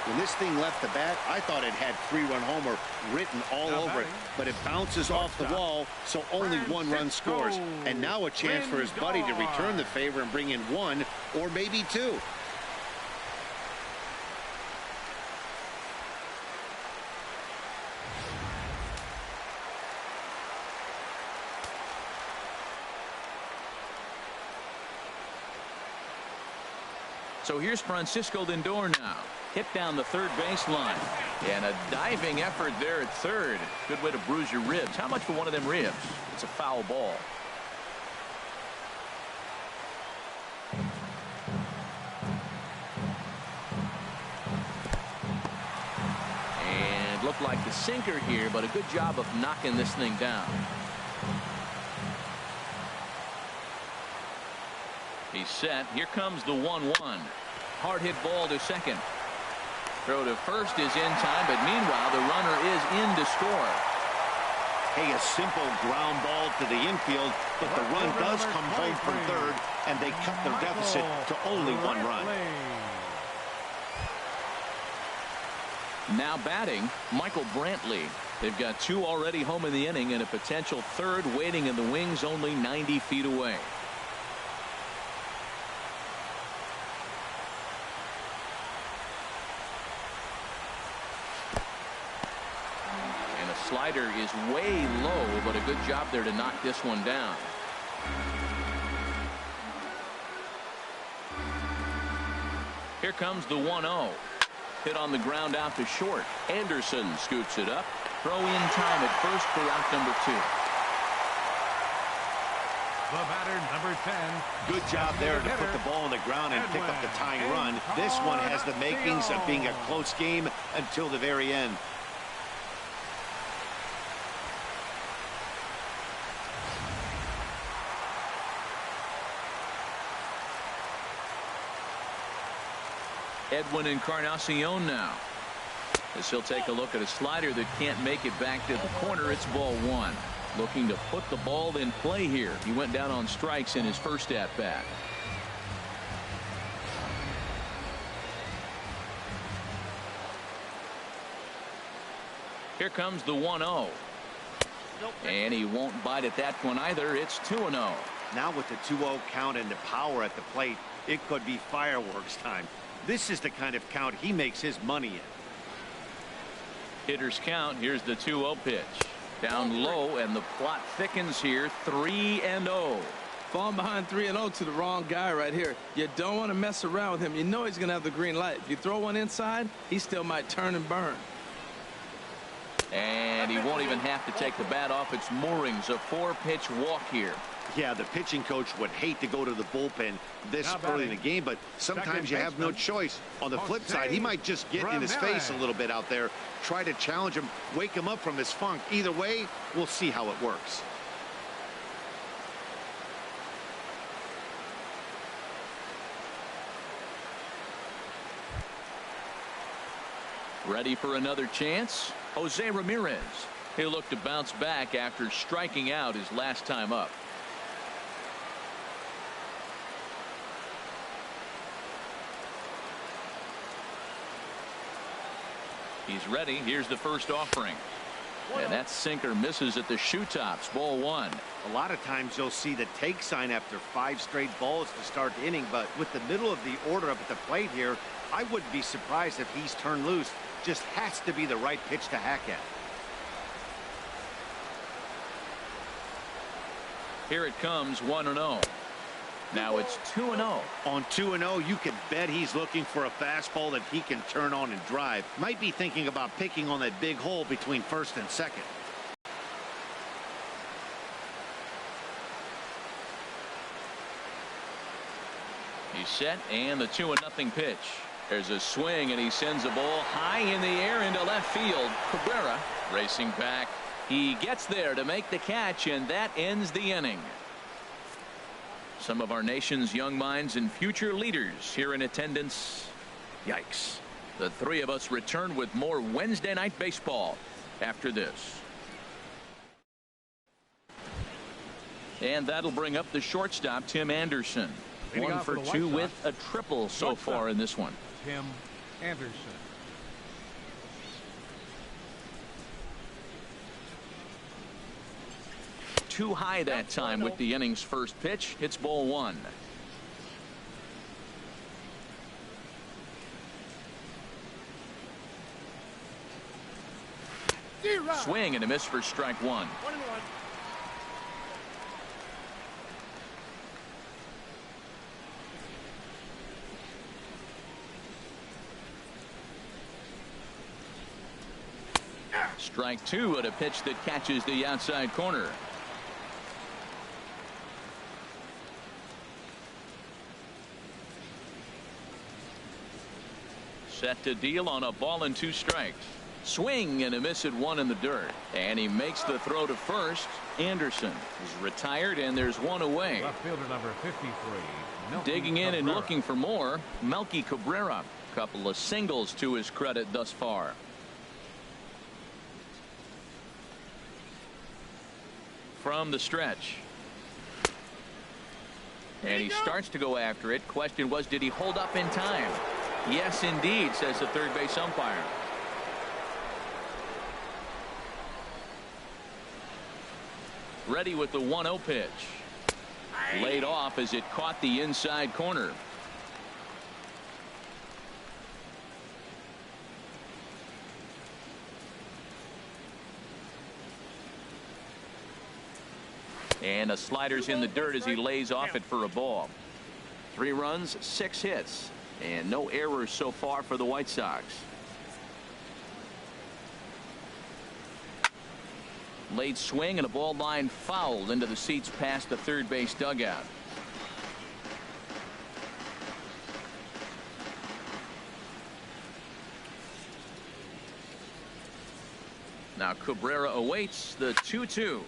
[SPEAKER 4] When this thing left the bat, I thought it had 3-run homer written all over it, but it bounces off the wall, so only 1 run scores. And now a chance for his buddy to return the favor and bring in 1 or maybe 2.
[SPEAKER 1] So here's Francisco Lindor now. Hit down the third baseline. And a diving effort there at third. Good way to bruise your ribs. How much for one of them ribs? It's a foul ball. And looked like the sinker here, but a good job of knocking this thing down. He's set. Here comes the 1-1. Hard hit ball to second. Throw to first is in time, but meanwhile the runner is in to score.
[SPEAKER 4] Hey, a simple ground ball to the infield, but the run does come home from third, and they cut their deficit to only 1 run.
[SPEAKER 1] Now batting, Michael Brantley. They've got 2 already home in the inning and a potential third waiting in the wings only 90 feet away. is way low, but a good job there to knock this one down. Here comes the 1-0. Hit on the ground out to short. Anderson scoots it up. Throw in time at first for out number 2.
[SPEAKER 3] The batter, number 10.
[SPEAKER 4] Good job there to put the ball on the ground and pick up the tying run. This one has the makings of being a close game until the very end.
[SPEAKER 1] Edwin Encarnacion now, as he'll take a look at a slider that can't make it back to the corner. It's ball 1. Looking to put the ball in play here. He went down on strikes in his first at bat. Here comes the 1-0. And he won't bite at that one either. It's 2-0.
[SPEAKER 4] Now with the 2-0 count and the power at the plate, it could be fireworks time. This is the kind of count he makes his money in.
[SPEAKER 1] Hitters count. Here's the 2-0 pitch. Down low, and the plot thickens here. 3-0.
[SPEAKER 2] Falling behind 3-0 to the wrong guy right here. You don't want to mess around with him. You know he's going to have the green light. If you throw one inside, he still might turn and burn.
[SPEAKER 1] And he won't even have to take the bat off its moorings. A 4-pitch walk here.
[SPEAKER 4] Yeah, the pitching coach would hate to go to the bullpen this early in the game, but sometimes you have no choice. On the flip side, he might just get in his face a little bit out there, try to challenge him, wake him up from his funk. Either way, we'll see how it works.
[SPEAKER 1] Ready for another chance? Jose Ramirez. He'll look to bounce back after striking out his last time up. He's ready. Here's the first offering. And that sinker misses at the shoe tops. Ball 1.
[SPEAKER 4] A lot of times you'll see the take sign after 5 straight balls to start the inning, but with the middle of the order up at the plate here, I wouldn't be surprised if he's turned loose. Just has to be the right pitch to hack at.
[SPEAKER 1] Here it comes, 1-0. Now it's 2-0.
[SPEAKER 4] On 2-0, you can bet he's looking for a fastball that he can turn on and drive. Might be thinking about picking on that big hole between first and second.
[SPEAKER 1] He's set, and the 2-0 pitch. There's a swing, and he sends a ball high in the air into left field. Cabrera racing back. He gets there to make the catch, and that ends the inning. Some of our nation's young minds and future leaders here in attendance. Yikes. The three of us return with more Wednesday Night Baseball after this. And that'll bring up the shortstop, Tim Anderson. 1 for 2 with a triple so far in this one.
[SPEAKER 3] Tim Anderson.
[SPEAKER 1] Too high that time with the inning's first pitch. It's ball 1. Swing and a miss for strike 1. Strike 2 at a pitch that catches the outside corner. Set to deal on a ball and 2 strikes. Swing and a miss at 1 in the dirt. And he makes the throw to first. Anderson is retired, and there's 1 away.
[SPEAKER 3] Left fielder number 53.
[SPEAKER 1] Digging in and looking for more, Melky Cabrera. Couple of singles to his credit thus far. From the stretch. And he starts to go after it. Question was, did he hold up in time? Yes, indeed, says the third base umpire. Ready with the 1-0 pitch. Laid off as it caught the inside corner. And a slider's in the dirt as he lays off it for a ball. 3 runs, 6 hits, and no errors so far for the White Sox. Late swing and a ball line fouled into the seats past the third base dugout. Now Cabrera awaits the 2-2.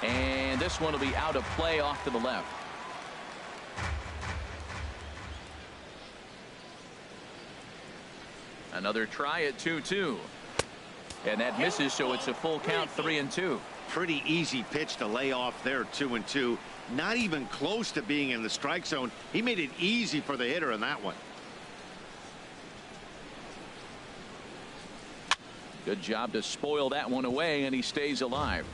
[SPEAKER 1] And this one will be out of play off to the left. Another try at 2-2. And that misses, so it's a full count, 3-2.
[SPEAKER 4] Pretty easy pitch to lay off there, 2-2. Not even close to being in the strike zone. He made it easy for the hitter in that one.
[SPEAKER 1] Good job to spoil that one away, and he stays alive.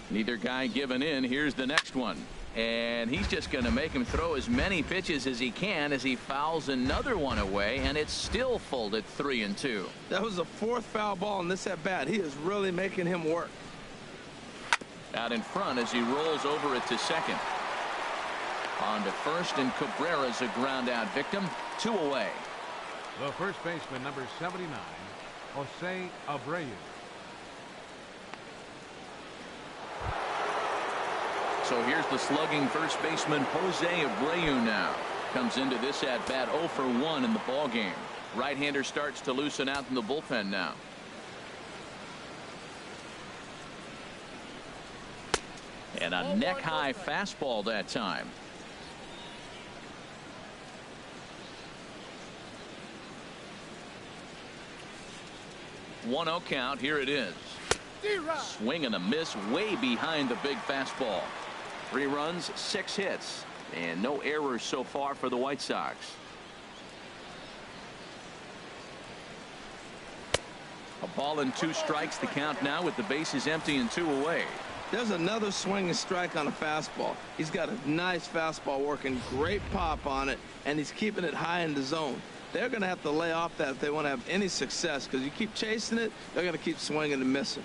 [SPEAKER 1] Neither guy giving in. Here's the next one. And he's just going to make him throw as many pitches as he can as he fouls another one away, and it's still full at 3-2.
[SPEAKER 2] That was the 4th foul ball in this at bat. He is really making him work.
[SPEAKER 1] Out in front as he rolls over it to second. On to first, and Cabrera's a ground out victim. 2 away.
[SPEAKER 3] The first baseman, number 79, Jose Abreu.
[SPEAKER 1] So here's the slugging first baseman Jose Abreu now. Comes into this at bat 0 for 1 in the ball game. Right-hander starts to loosen out in the bullpen now. And a neck-high fastball that time. 1-0 count. Here it is. Swing and a miss way behind the big fastball. 3 runs, 6 hits, and no errors so far for the White Sox. A ball and 2 strikes, the count now with the bases empty and 2 away.
[SPEAKER 2] There's another swing and strike on a fastball. He's got a nice fastball working, great pop on it, and he's keeping it high in the zone. They're going to have to lay off that if they want to have any success, because you keep chasing it, they're going to keep swinging and missing.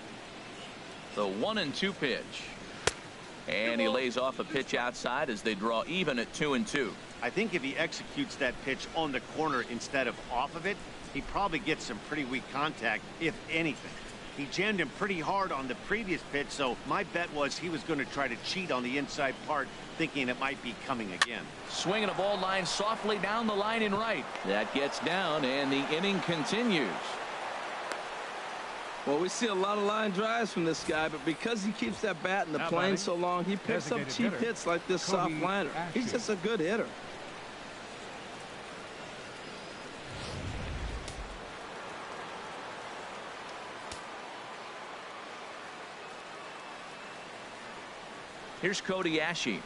[SPEAKER 1] The 1-2 pitch. And he lays off a pitch outside as they draw even at 2-2.
[SPEAKER 4] I think if he executes that pitch on the corner instead of off of it, he probably gets some pretty weak contact, if anything. He jammed him pretty hard on the previous pitch, so my bet was he was going to try to cheat on the inside part, thinking it might be coming again.
[SPEAKER 1] Swinging a ball line softly down the line in right. That gets down, and the inning continues.
[SPEAKER 2] Well, we see a lot of line drives from this guy, but because he keeps that bat in the plane so long, he picks up cheap hits like this soft liner. He's just a good hitter.
[SPEAKER 1] Here's Cody Ashe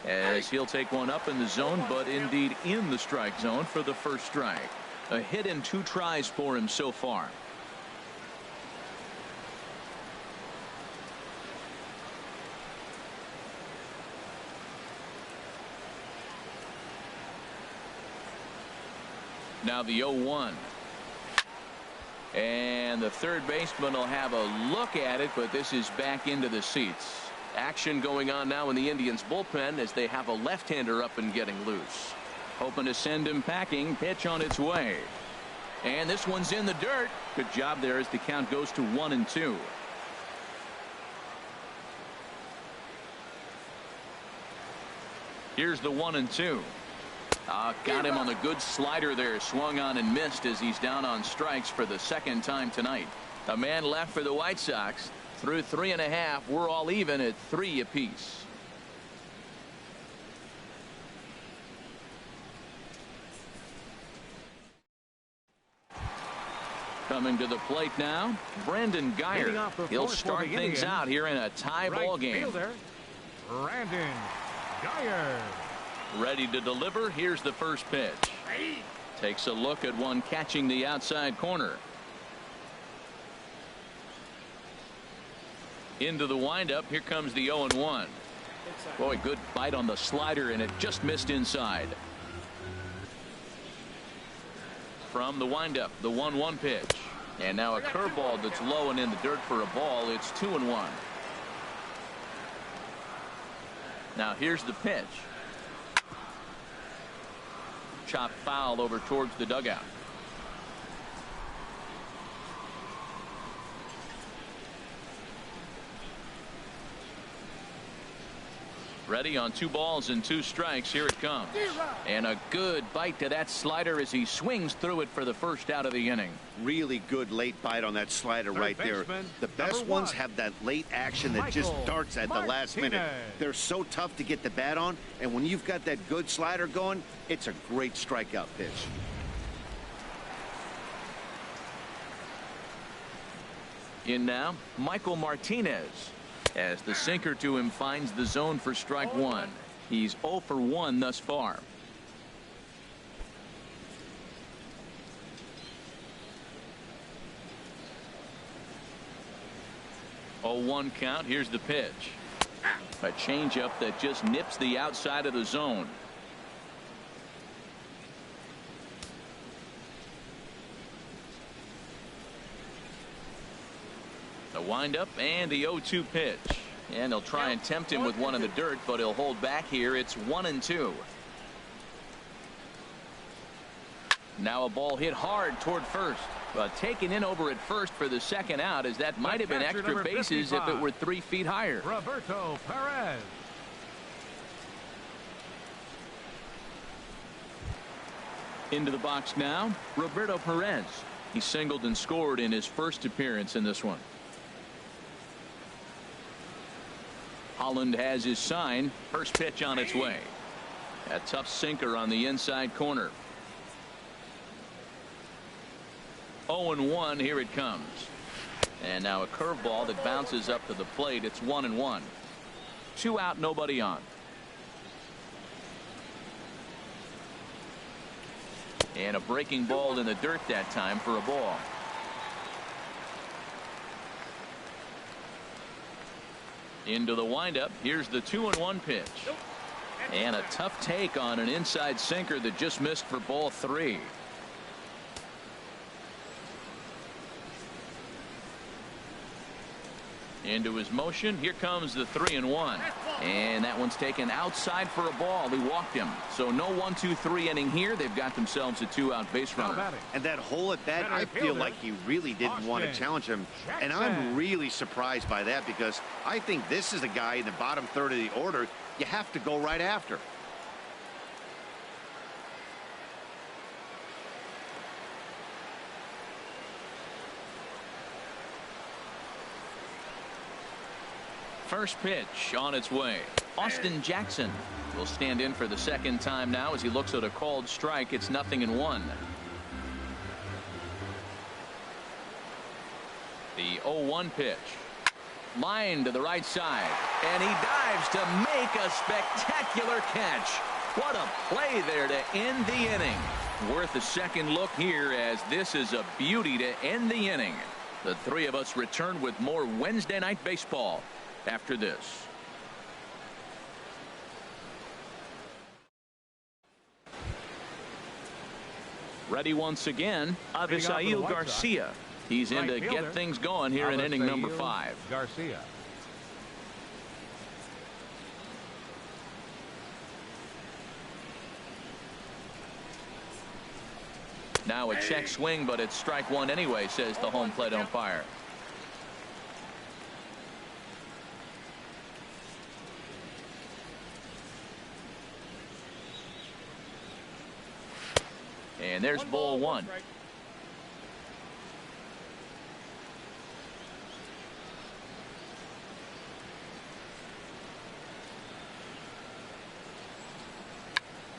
[SPEAKER 1] as he'll take one up in the zone, but indeed in the strike zone for the first strike. A hit and 2 tries for him so far. Now the 0-1. And the third baseman will have a look at it, but this is back into the seats. Action going on now in the Indians bullpen as they have a left-hander up and getting loose. Hoping to send him packing. Pitch on its way. And this one's in the dirt. Good job there as the count goes to 1-2. Here's the 1-2. Got him on the good slider there. Swung on and missed as he's down on strikes for the second time tonight. A man left for the White Sox. Through 3.5, we're all even at 3 apiece. Coming to the plate now, Brandon Guyer. He'll start things out here in a tie ball game.
[SPEAKER 3] Fielder, Brandon Guyer.
[SPEAKER 1] Ready to deliver. Here's the first pitch. Takes a look at one catching the outside corner. Into the windup. Here comes the 0-1. Boy, good bite on the slider, and it just missed inside. from the windup, the 1-1 pitch. And now a curveball that's low and in the dirt for a ball. It's 2-1. Now here's the pitch. Chopped foul over towards the dugout. Ready on 2 balls and 2 strikes. Here it comes. And a good bite to that slider as he swings through it for the first out of the inning.
[SPEAKER 4] Really good late bite on that slider right there. The best ones have that late action that just darts at the last minute. They're so tough to get the bat on, and when you've got that good slider going, it's a great strikeout pitch.
[SPEAKER 1] In now, Michael Martinez. As the sinker to him finds the zone for strike 1. He's 0 for 1 thus far. Oh, 1 count. Here's the pitch. A changeup that just nips the outside of the zone. The windup and the 0-2 pitch. And they'll try and tempt him with one in the dirt, but he'll hold back here. It's 1-2. Now a ball hit hard toward first, but taken in over at first for the second out, as that might have been extra bases if it were 3 feet higher.
[SPEAKER 3] Roberto Perez.
[SPEAKER 1] Into the box now, Roberto Perez. He singled and scored in his first appearance in this one. Holland has his sign. First pitch on its way. A tough sinker on the inside corner. 0-1. Here it comes. And now a curveball that bounces up to the plate. It's 1-1. 2 out, nobody on. And a breaking ball in the dirt that time for a ball. Into the windup. Here's the 2-1 pitch. And a tough take on an inside sinker that just missed for ball 3. Into his motion. Here comes the 3-1. And that one's taken outside for a ball. He walked him. So no 1-2-3 inning here. They've got themselves a 2-out base runner.
[SPEAKER 4] And that hole at bat, I feel like he really didn't want to challenge him. And I'm really surprised by that, because I think this is a guy in the bottom third of the order you have to go right after.
[SPEAKER 1] First pitch on its way. Austin Jackson will stand in for the second time now as he looks at a called strike. It's 0-1. The 0-1 pitch. Line to the right side. And he dives to make a spectacular catch. What a play there to end the inning. Worth a second look here, as this is a beauty to end the inning. The three of us return with more Wednesday Night Baseball after this. Ready once again, Avisail Garcia. He's in to get things going here in inning number 5.
[SPEAKER 3] Garcia.
[SPEAKER 1] Now a check swing, but it's strike 1 anyway, says the home plate umpire. And there's ball 1.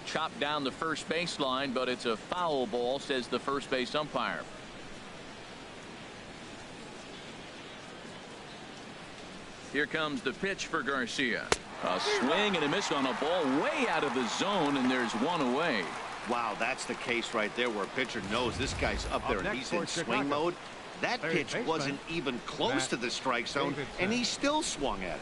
[SPEAKER 1] Chopped down the first baseline, but it's a foul ball, says the first base umpire. Here comes the pitch for Garcia. A swing and a miss on a ball way out of the zone, and there's one away.
[SPEAKER 4] Wow, that's the case right there, where a pitcher knows this guy's up there and he's in swing mode. That pitch wasn't even close to the strike zone, and he still swung at it.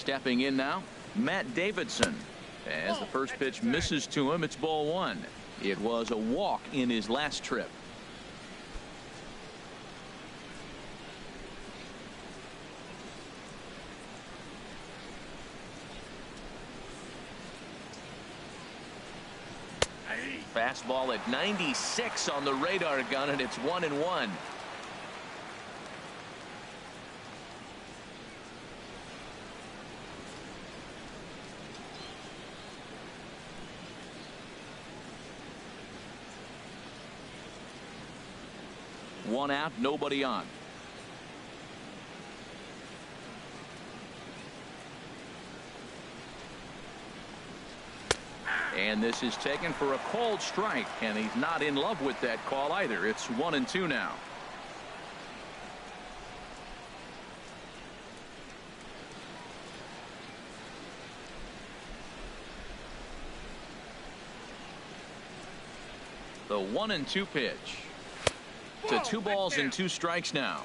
[SPEAKER 1] Stepping in now, Matt Davidson. As the first pitch misses to him, it's ball one. It was a walk in his last trip. Fastball at 96 on the radar gun, and it's 1-1. One out, nobody on. And this is taken for a called strike, and he's not in love with that call either. It's 1-2 now. The 1-2 pitch. To 2 balls and 2 strikes now.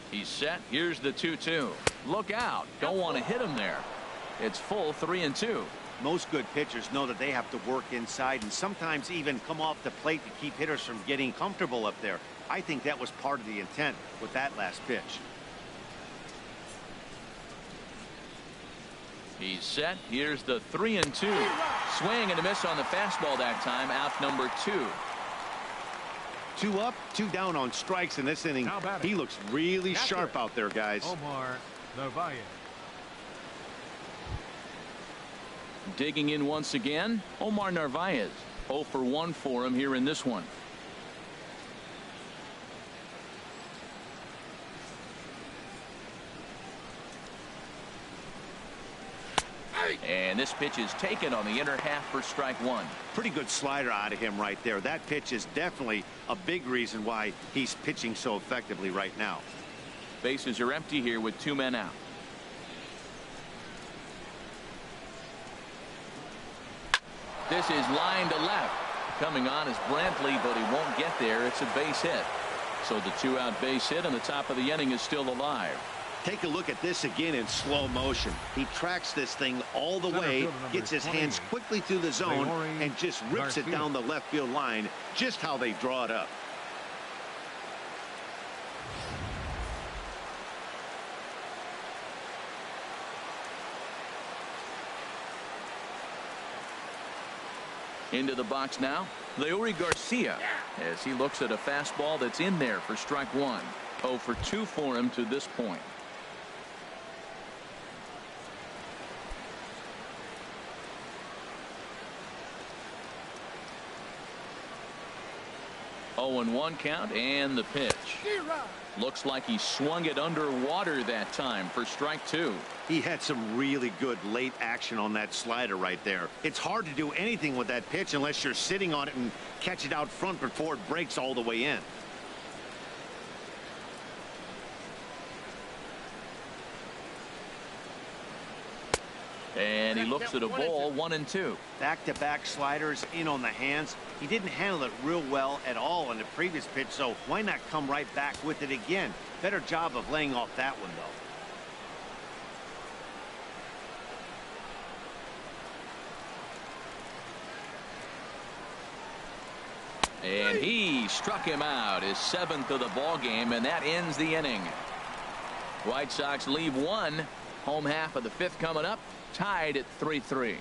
[SPEAKER 1] He's set. Here's the 2-2. Look out. Don't want to hit him there. It's full 3-2.
[SPEAKER 4] Most good pitchers know that they have to work inside and sometimes even come off the plate to keep hitters from getting comfortable up there. I think that was part of the intent with that last pitch.
[SPEAKER 1] He's set. Here's the 3-2. Swing and a miss on the fastball that time. Out number 2.
[SPEAKER 4] 2 up, 2 down on strikes in this inning. He looks really sharp out there, guys.
[SPEAKER 3] Omar Narvaez.
[SPEAKER 1] Digging in once again, Omar Narvaez. 0 for 1 for him here in this one. And this pitch is taken on the inner half for strike 1.
[SPEAKER 4] Pretty good slider out of him right there. That pitch is definitely a big reason why he's pitching so effectively right now.
[SPEAKER 1] Bases are empty here with 2 men out. This is line to left. Coming on is Brantley, but he won't get there. It's a base hit. So the 2-out base hit, and the top of the inning is still alive.
[SPEAKER 4] Take a look at this again in slow motion. He tracks this thing all the way, gets his hands quickly through the zone, and just rips it down the left field line, just how they draw it up.
[SPEAKER 1] Into the box now, Leury Garcia, as he looks at a fastball that's in there for strike 1. 0 for 2 for him to this point. Oh, and 1 count, and the pitch. Looks like he swung it underwater that time for strike 2.
[SPEAKER 4] He had some really good late action on that slider right there. It's hard to do anything with that pitch unless you're sitting on it and catch it out front before it breaks all the way in.
[SPEAKER 1] And he looks at a ball, 1-2.
[SPEAKER 4] Back-to-back sliders in on the hands. He didn't handle it real well at all in the previous pitch, so why not come right back with it again? Better job of laying off that one,
[SPEAKER 1] though. And he struck him out, his 7th of the ball game, and that ends the inning. White Sox leave 1. Home half of the 5th coming up, tied at 3-3.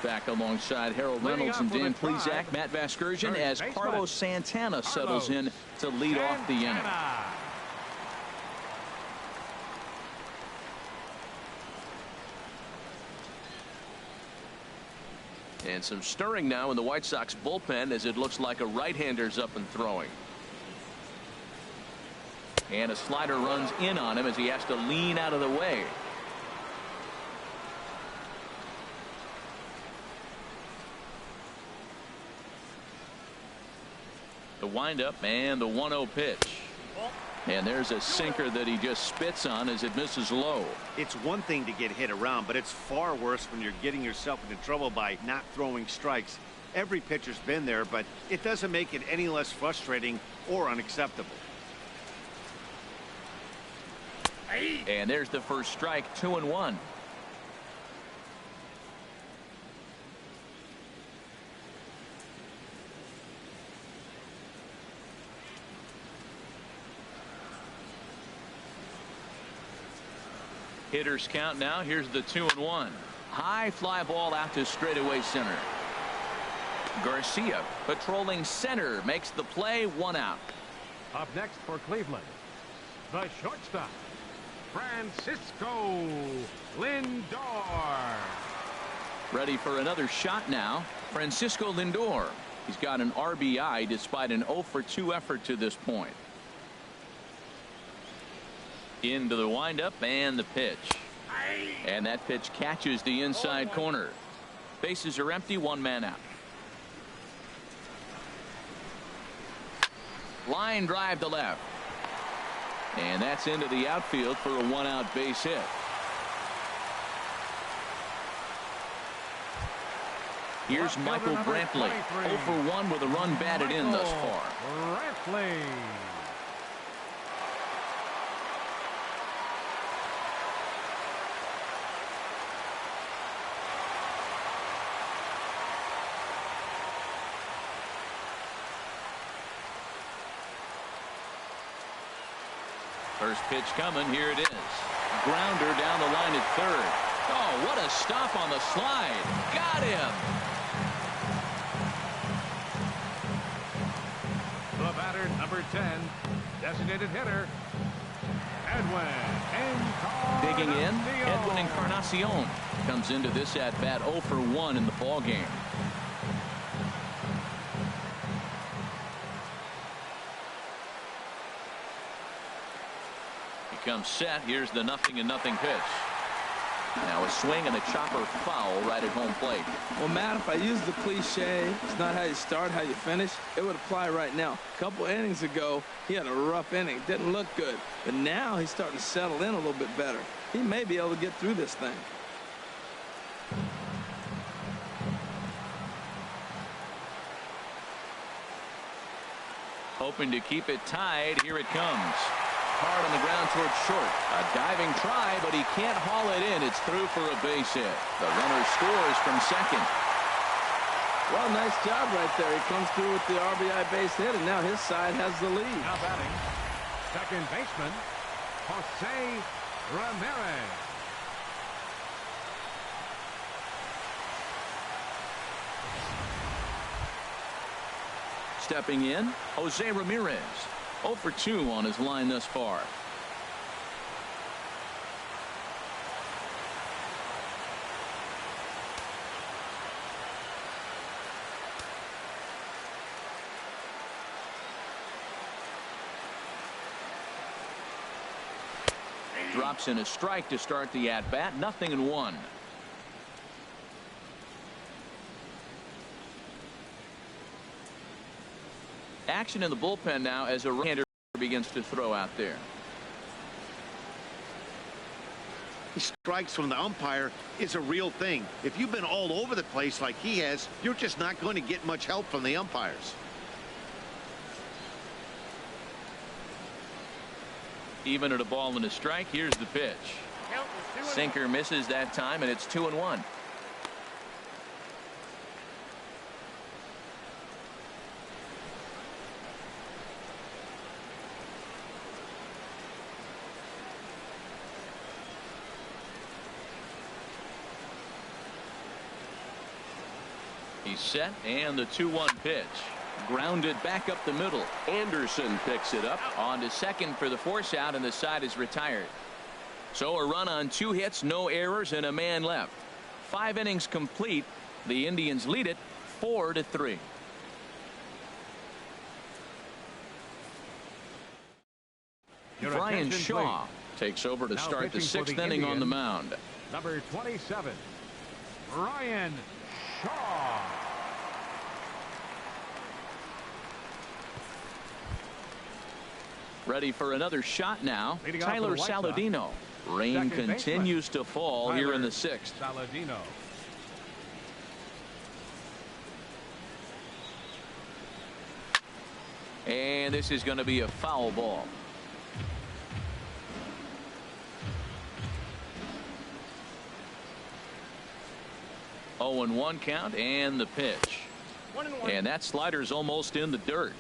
[SPEAKER 1] Back alongside Harold Reynolds and Dan Plesac, Matt Vasgersian, as Carlos Santana settles in to lead off the inning. And some stirring now in the White Sox bullpen as it looks like a right-hander's up and throwing. And a slider runs in on him as he has to lean out of the way. The windup and the 1-0 pitch. And there's a sinker that he just spits on as it misses low.
[SPEAKER 4] It's one thing to get hit around, but it's far worse when you're getting yourself into trouble by not throwing strikes. Every pitcher's been there, but it doesn't make it any less frustrating or unacceptable.
[SPEAKER 1] And there's the first strike, 2-1. Hitters count now. Here's the 2-1. High fly ball out to straightaway center. Garcia patrolling center makes the play, 1 out.
[SPEAKER 3] Up next for Cleveland, the shortstop, Francisco Lindor.
[SPEAKER 1] Ready for another shot now. Francisco Lindor. He's got an RBI despite an 0-for-2 effort to this point. Into the windup and the pitch. And that pitch catches the inside corner. Bases are empty, 1 man out. Line drive to left. And that's into the outfield for a 1-out base hit. Here's Michael Brantley. 0-for-1 with a run batted in thus far.
[SPEAKER 3] Brantley.
[SPEAKER 1] First pitch coming. Here it is. Grounder down the line at third. Oh, what a stop on the slide. Got him.
[SPEAKER 3] The batter, number 10, designated hitter, Edwin Encarnacion.
[SPEAKER 1] Digging in, Edwin Encarnacion comes into this at-bat 0-for-1 in the ballgame. Comes set. Here's the 0-0 pitch. Now a swing and a chopper foul right at home plate.
[SPEAKER 2] Well, Matt, if I use the cliche, it's not how you start, how you finish, it would apply right now. A couple innings ago, he had a rough inning. Didn't look good. But now he's starting to settle in a little bit better. He may be able to get through this thing.
[SPEAKER 1] Hoping to keep it tied. Here it comes. Hard on the ground towards short. A diving try, but he can't haul it in. It's through for a base hit. The runner scores from second.
[SPEAKER 2] Well, nice job right there. He comes through with the RBI base hit, and now his side has the lead.
[SPEAKER 3] Now batting, second baseman, Jose Ramirez.
[SPEAKER 1] Stepping in, Jose Ramirez. 0-for-2 on his line thus far. Drops in a strike to start the at-bat. 0-1. Action in the bullpen now as a right-hander begins to throw out there.
[SPEAKER 4] Strikes from the umpire is a real thing. If you've been all over the place like he has, you're just not going to get much help from the umpires.
[SPEAKER 1] Even at a ball and a strike. Here's the pitch. Sinker misses that time, and it's 2-1. He's set, and the 2-1 pitch. Grounded back up the middle. Anderson picks it up. On to second for the force out, and the side is retired. So a run on 2 hits, no errors, and a man left. 5 innings complete. The Indians lead it 4-3. Brian Shaw takes over to start the 6th inning on the mound.
[SPEAKER 3] Number 27, Brian Shaw.
[SPEAKER 1] Ready for another shot now. Tyler Saladino. Rain
[SPEAKER 3] Second
[SPEAKER 1] continues to fall here in the 6th.
[SPEAKER 3] Saladino.
[SPEAKER 1] And this is going to be a foul ball. Oh, and 1 count and the pitch.
[SPEAKER 5] 1-1.
[SPEAKER 1] And that slider's almost in the dirt.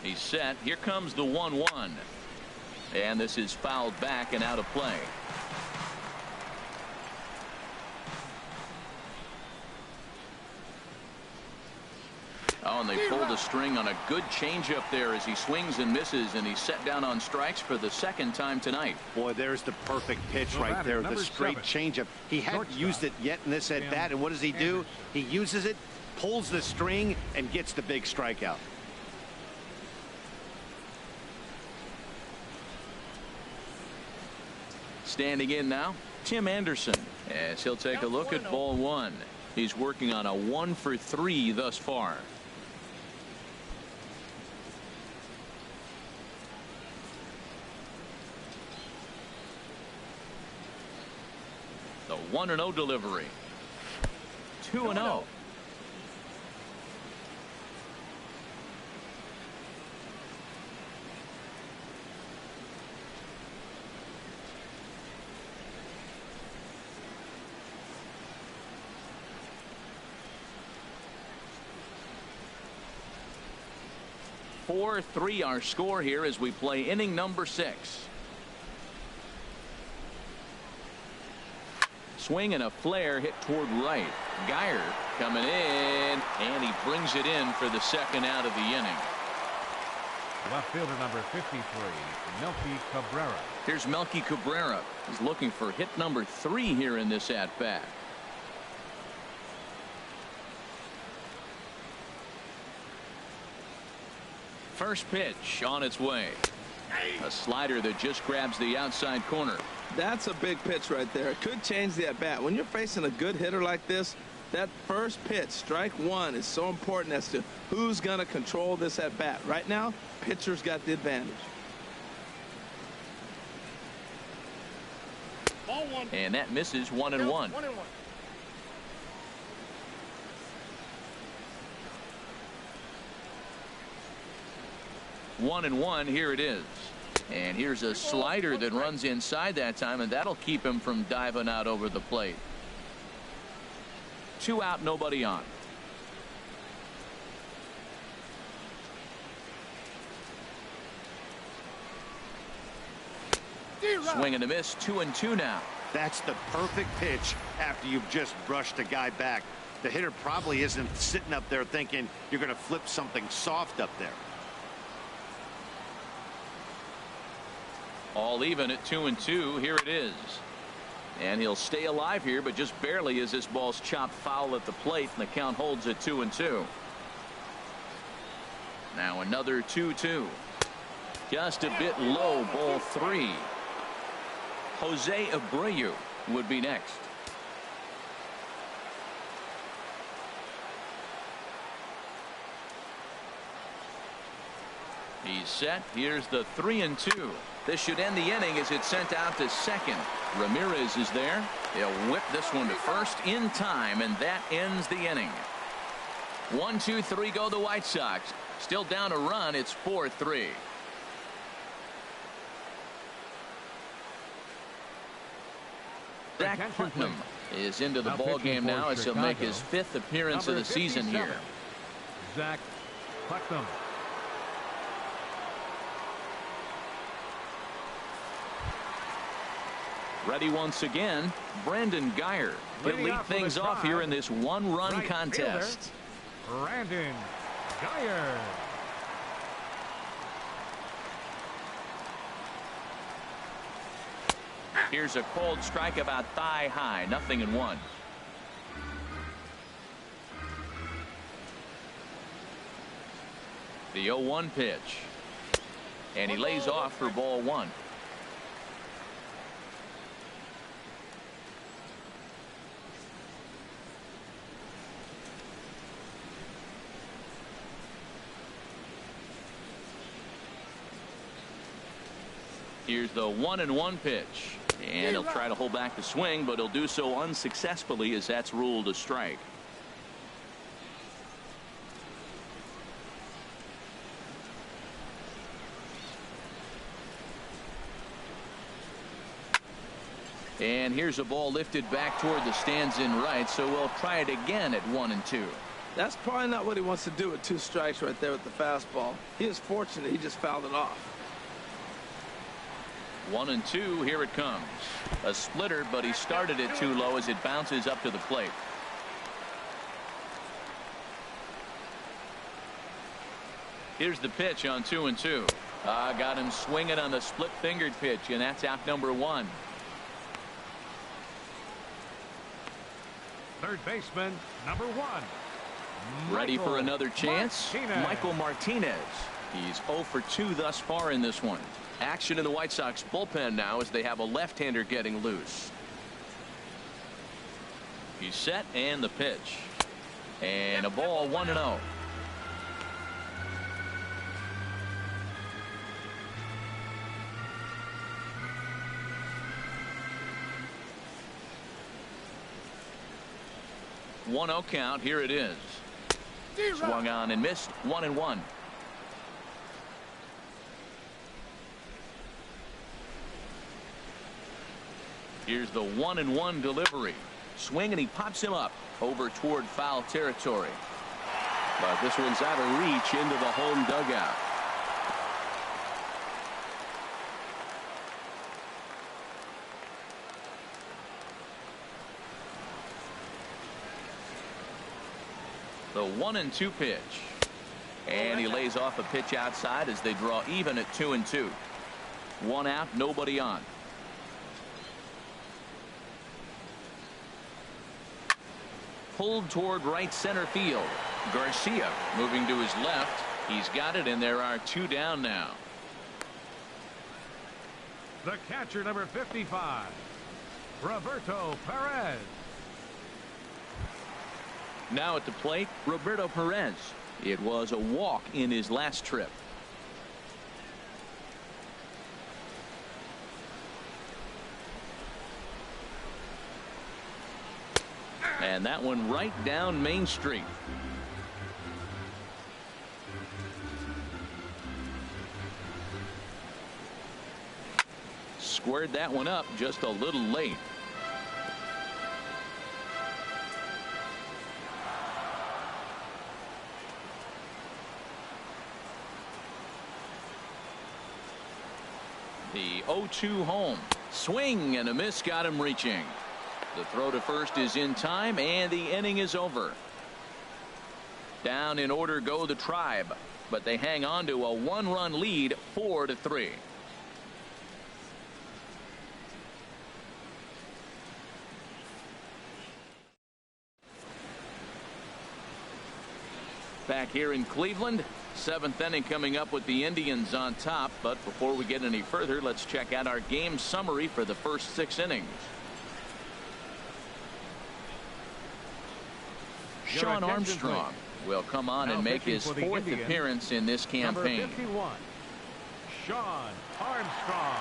[SPEAKER 1] He's set. Here comes the 1-1. And this is fouled back and out of play. Oh, and they pulled a string on a good changeup there as he swings and misses, and he's set down on strikes for the 2nd time tonight.
[SPEAKER 4] Boy, there's the perfect pitch right there, the straight changeup. He hadn't used it yet in this at bat, and what does he do? He uses it, pulls the string, and gets the big strikeout.
[SPEAKER 1] Standing in now, Tim Anderson, as he'll take a look at ball 1. He's working on a 1-for-3 thus far. The 1-0 delivery. 2-0. (4-3) our score here as we play inning number 6. Swing and a flare hit toward right. Geyer coming in, and he brings it in for the 2nd out of the inning.
[SPEAKER 3] Left fielder number 53, Melky Cabrera.
[SPEAKER 1] Here's Melky Cabrera. He's looking for hit number 3 here in this at bat. First pitch on its way. A slider that just grabs the outside corner.
[SPEAKER 2] That's a big pitch right there. It could change the at bat. When you're facing a good hitter like this, that first pitch, strike 1, is so important as to who's going to control this at bat. Right now, pitcher's got the advantage.
[SPEAKER 5] Ball 1.
[SPEAKER 1] And that misses. 1-1.
[SPEAKER 5] 1-1.
[SPEAKER 1] 1-1. Here it is. And here's a slider that runs inside that time, and that'll keep him from diving out over the plate. 2 out, nobody on. Swing and a miss. 2-2 now.
[SPEAKER 4] That's the perfect pitch after you've just brushed a guy back. The hitter probably isn't sitting up there thinking you're going to flip something soft up there.
[SPEAKER 1] All even at 2-2. Here it is. And he'll stay alive here, but just barely as this ball's chopped foul at the plate, and the count holds at 2-2. Now another 2-2. Just a bit low, ball 3. Jose Abreu would be next. He's set. Here's the 3-2. This should end the inning as it's sent out to second. Ramirez is there. He'll whip this one to first in time, and that ends the inning. 1, 2, 3 go the White Sox. Still down a run. It's 4-3. Zach Putnam is into the ball game now as he'll make his 5th appearance of the season here.
[SPEAKER 3] Zach Putnam.
[SPEAKER 1] Ready once again, Brandon Geyer. He'll lead things off here in this 1-run contest.
[SPEAKER 3] Brandon Geyer.
[SPEAKER 1] Here's a cold strike about thigh high. 0-1. The 0-1 pitch. And he lays off for ball one. Here's the 1-1 pitch. And he'll try to hold back the swing, but he'll do so unsuccessfully as that's ruled a strike. And here's a ball lifted back toward the stands in right, so we'll try it again at 1-2.
[SPEAKER 2] That's probably not what he wants to do with 2 strikes right there with the fastball. He is fortunate he just fouled it off.
[SPEAKER 1] 1-2, here it comes. A splitter, but he started it too low as it bounces up to the plate. Here's the pitch on 2-2. Got him swinging on the split-fingered pitch, and that's out number 1.
[SPEAKER 3] Third baseman, number 1.
[SPEAKER 1] Ready for another chance?
[SPEAKER 3] Martinez.
[SPEAKER 1] Michael Martinez. He's 0 for 2 thus far in this one. Action in the White Sox bullpen now as they have a left-hander getting loose. He's set, and the pitch. And a ball, 1-0. One-0 count. Here it is. Swung on and missed. 1-1. Here's the 1-1 delivery. Swing, and he pops him up over toward foul territory. But this one's out of reach into the home dugout. The 1-2 pitch. And he lays off a pitch outside as they draw even at 2-2. 1 out, nobody on. Pulled toward right center field. Garcia moving to his left. He's got it, and there are 2 down now.
[SPEAKER 3] The catcher, number 55, Roberto Perez.
[SPEAKER 1] Now at the plate, Roberto Perez. It was a walk in his last trip. And that one right down Main Street. Squared that one up just a little late. The 0-2 home. Swing and a miss got him reaching. The throw to first is in time, and the inning is over. Down in order go the Tribe, but they hang on to a 1-run lead, 4-3. Back here in Cleveland, 7th inning coming up with the Indians on top. But before we get any further, let's check out our game summary for the first 6 innings. Shawn Armstrong will come on and make his 4th appearance in this campaign.
[SPEAKER 3] Number 51, Shawn Armstrong.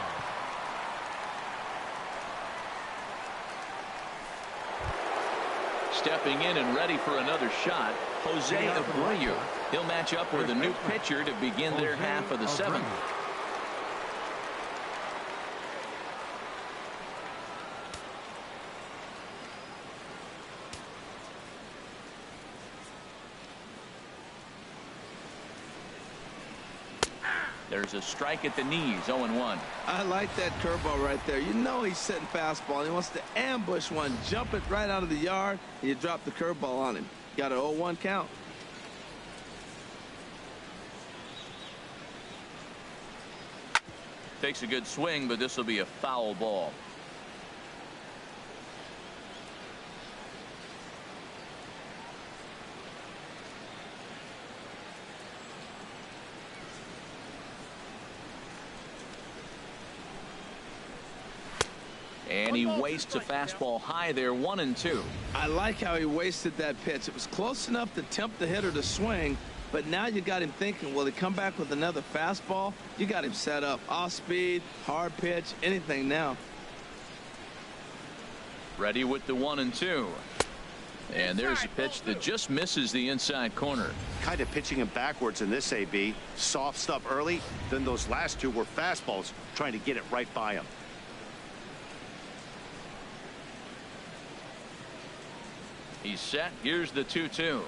[SPEAKER 1] Stepping in and ready for another shot, Jose Abreu. He'll match up with a new pitcher to begin their half of the 7th. There's a strike at the knees, 0-1.
[SPEAKER 2] I like that curveball right there. You know he's setting fastball, and he wants to ambush one, jump it right out of the yard, and you drop the curveball on him. Got an 0-1 count.
[SPEAKER 1] Takes a good swing, but this will be a foul ball. And he wastes a fastball high there, 1-2.
[SPEAKER 2] I like how he wasted that pitch. It was close enough to tempt the hitter to swing, but now you got him thinking, will he come back with another fastball? You got him set up. Off speed, hard pitch, anything now.
[SPEAKER 1] Ready with the 1-2. And there's a pitch that just misses the inside corner.
[SPEAKER 4] Kind of pitching him backwards in this AB. Soft stuff early, then those last two were fastballs, trying to get it right by him.
[SPEAKER 1] He's set. Here's the 2-2.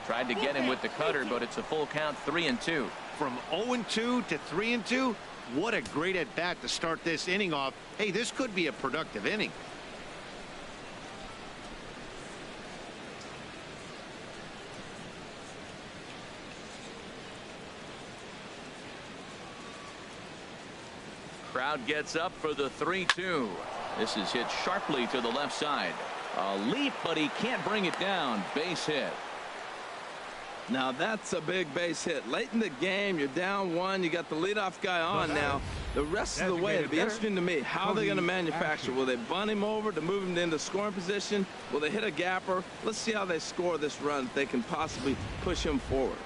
[SPEAKER 1] Tried to get him with the cutter, but it's a full count, 3-2.
[SPEAKER 4] From 0-2 to 3-2, what a great at bat to start this inning off. Hey, this could be a productive inning.
[SPEAKER 1] Crowd gets up for the 3-2. This is hit sharply to the left side. A leap, but he can't bring it down. Base hit.
[SPEAKER 2] Now that's a big base hit. Late in the game, you're down one. You got the leadoff guy on now. The rest of the way, it'll be interesting to me how they're going to manufacture. Will they bunt him over to move him into scoring position? Will they hit a gapper? Let's see how they score this run if they can possibly push him forward.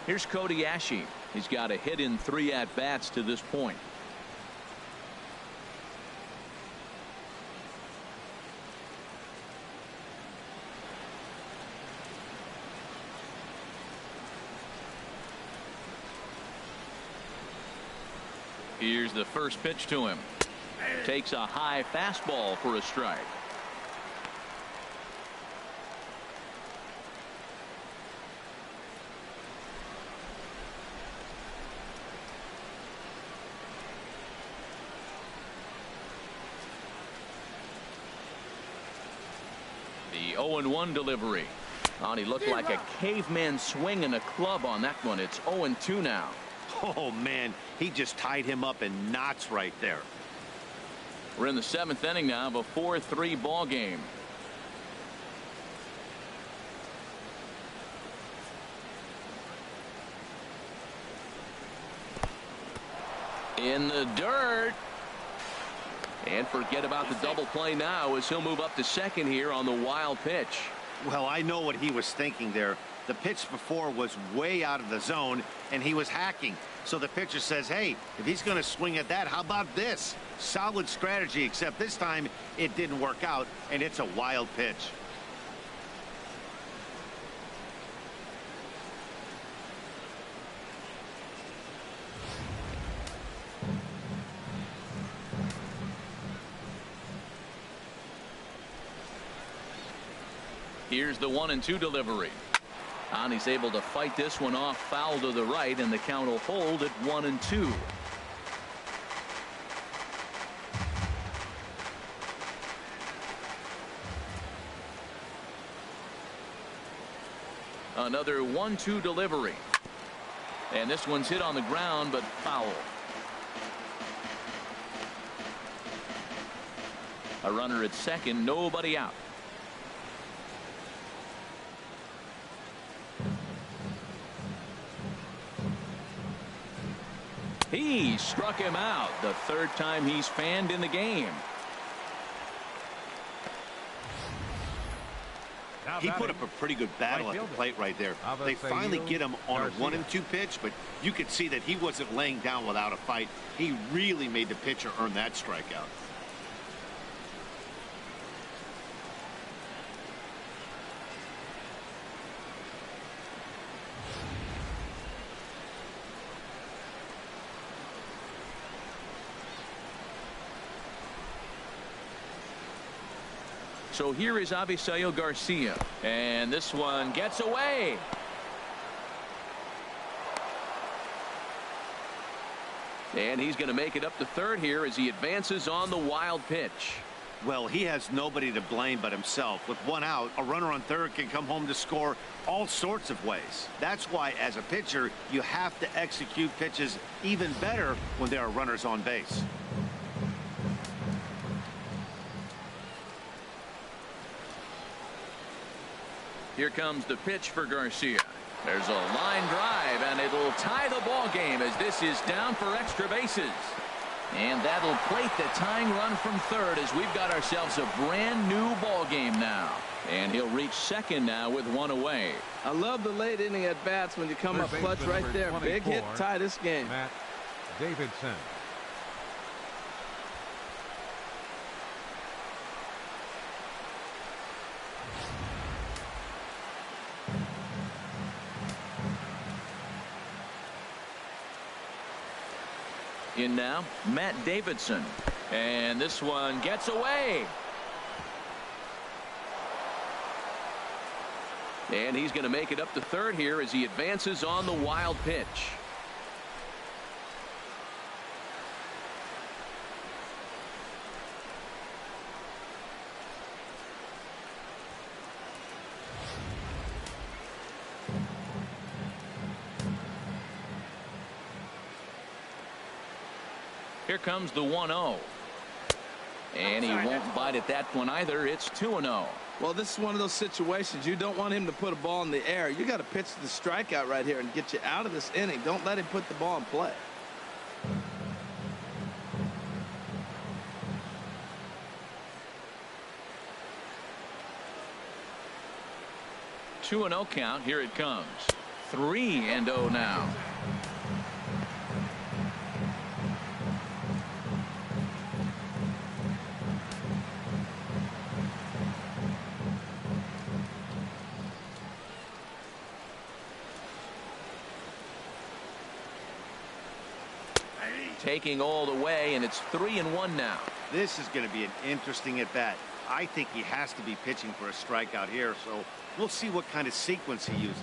[SPEAKER 1] Here's Cody Asche. He's got a hit in 3 at-bats to this point. Here's the first pitch to him. Takes a high fastball for a strike. The 0-1 delivery. Oh, he looked like a caveman swinging a club on that one. It's 0-2 now.
[SPEAKER 4] Oh, man, he just tied him up in knots right there.
[SPEAKER 1] We're in the 7th inning now of a 4-3 ball game. In the dirt. And forget about the double play now as he'll move up to second here on the wild pitch.
[SPEAKER 4] Well, I know what he was thinking there. The pitch before was way out of the zone, and he was hacking. So the pitcher says, hey, if he's going to swing at that, how about this? Solid strategy, except this time it didn't work out, and it's a wild pitch.
[SPEAKER 1] Here's the 1-2 delivery. And he's able to fight this one off, foul to the right, and the count will hold at 1-2. Another 1-2 delivery. And this one's hit on the ground, but foul. A runner at second, nobody out. He struck him out, the 3rd time he's fanned in the game.
[SPEAKER 4] He put up a pretty good battle at the plate right there. They finally get him on a 1-2 pitch, but you could see that he wasn't laying down without a fight. He really made the pitcher earn that strikeout.
[SPEAKER 1] So here is Avisail Garcia, and this one gets away. And he's going to make it up to third here as he advances on the wild pitch.
[SPEAKER 4] Well, he has nobody to blame but himself. With one out, a runner on third can come home to score all sorts of ways. That's why, as a pitcher, you have to execute pitches even better when there are runners on base.
[SPEAKER 1] Here comes the pitch for Garcia. There's a line drive, and it'll tie the ball game as this is down for extra bases. And that'll plate the tying run from third as we've got ourselves a brand new ball game now. And he'll reach second now with one away.
[SPEAKER 2] I love the late inning at bats when you come up clutch right there. Big hit, tie this game.
[SPEAKER 3] Matt Davidson.
[SPEAKER 1] In now, Matt Davidson. And this one gets away. And he's going to make it up to third here as he advances on the wild pitch. Here comes the 1-0. And he won't bite at that one either. It's 2-0.
[SPEAKER 2] Well, this is one of those situations you don't want him to put a ball in the air. You got to pitch the strikeout right here and get you out of this inning. Don't let him put the ball in play.
[SPEAKER 1] 2-0 count. Here it comes. 3-0 now. Taking all the way, and it's 3-1 now.
[SPEAKER 4] This is going to be an interesting at bat. I think he has to be pitching for a strikeout here, so we'll see what kind of sequence he uses.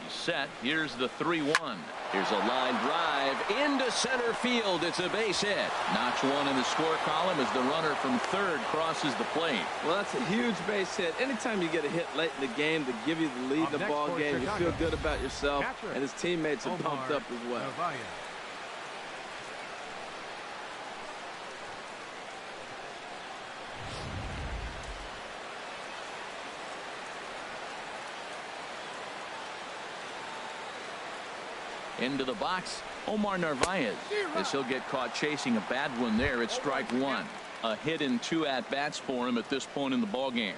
[SPEAKER 1] He's set. Here's the 3-1. Here's a line drive into center field. It's a base hit. Notch one in the score column as the runner from third crosses the plate.
[SPEAKER 2] Well, that's a huge base hit. Anytime you get a hit late in the game to give you the lead in the ball game, you feel good about yourself, and his teammates are pumped up as well.
[SPEAKER 1] Into the box, Omar Narvaez. As he'll get caught chasing a bad one there, it's strike one. A hit in 2 at-bats for him at this point in the ball game.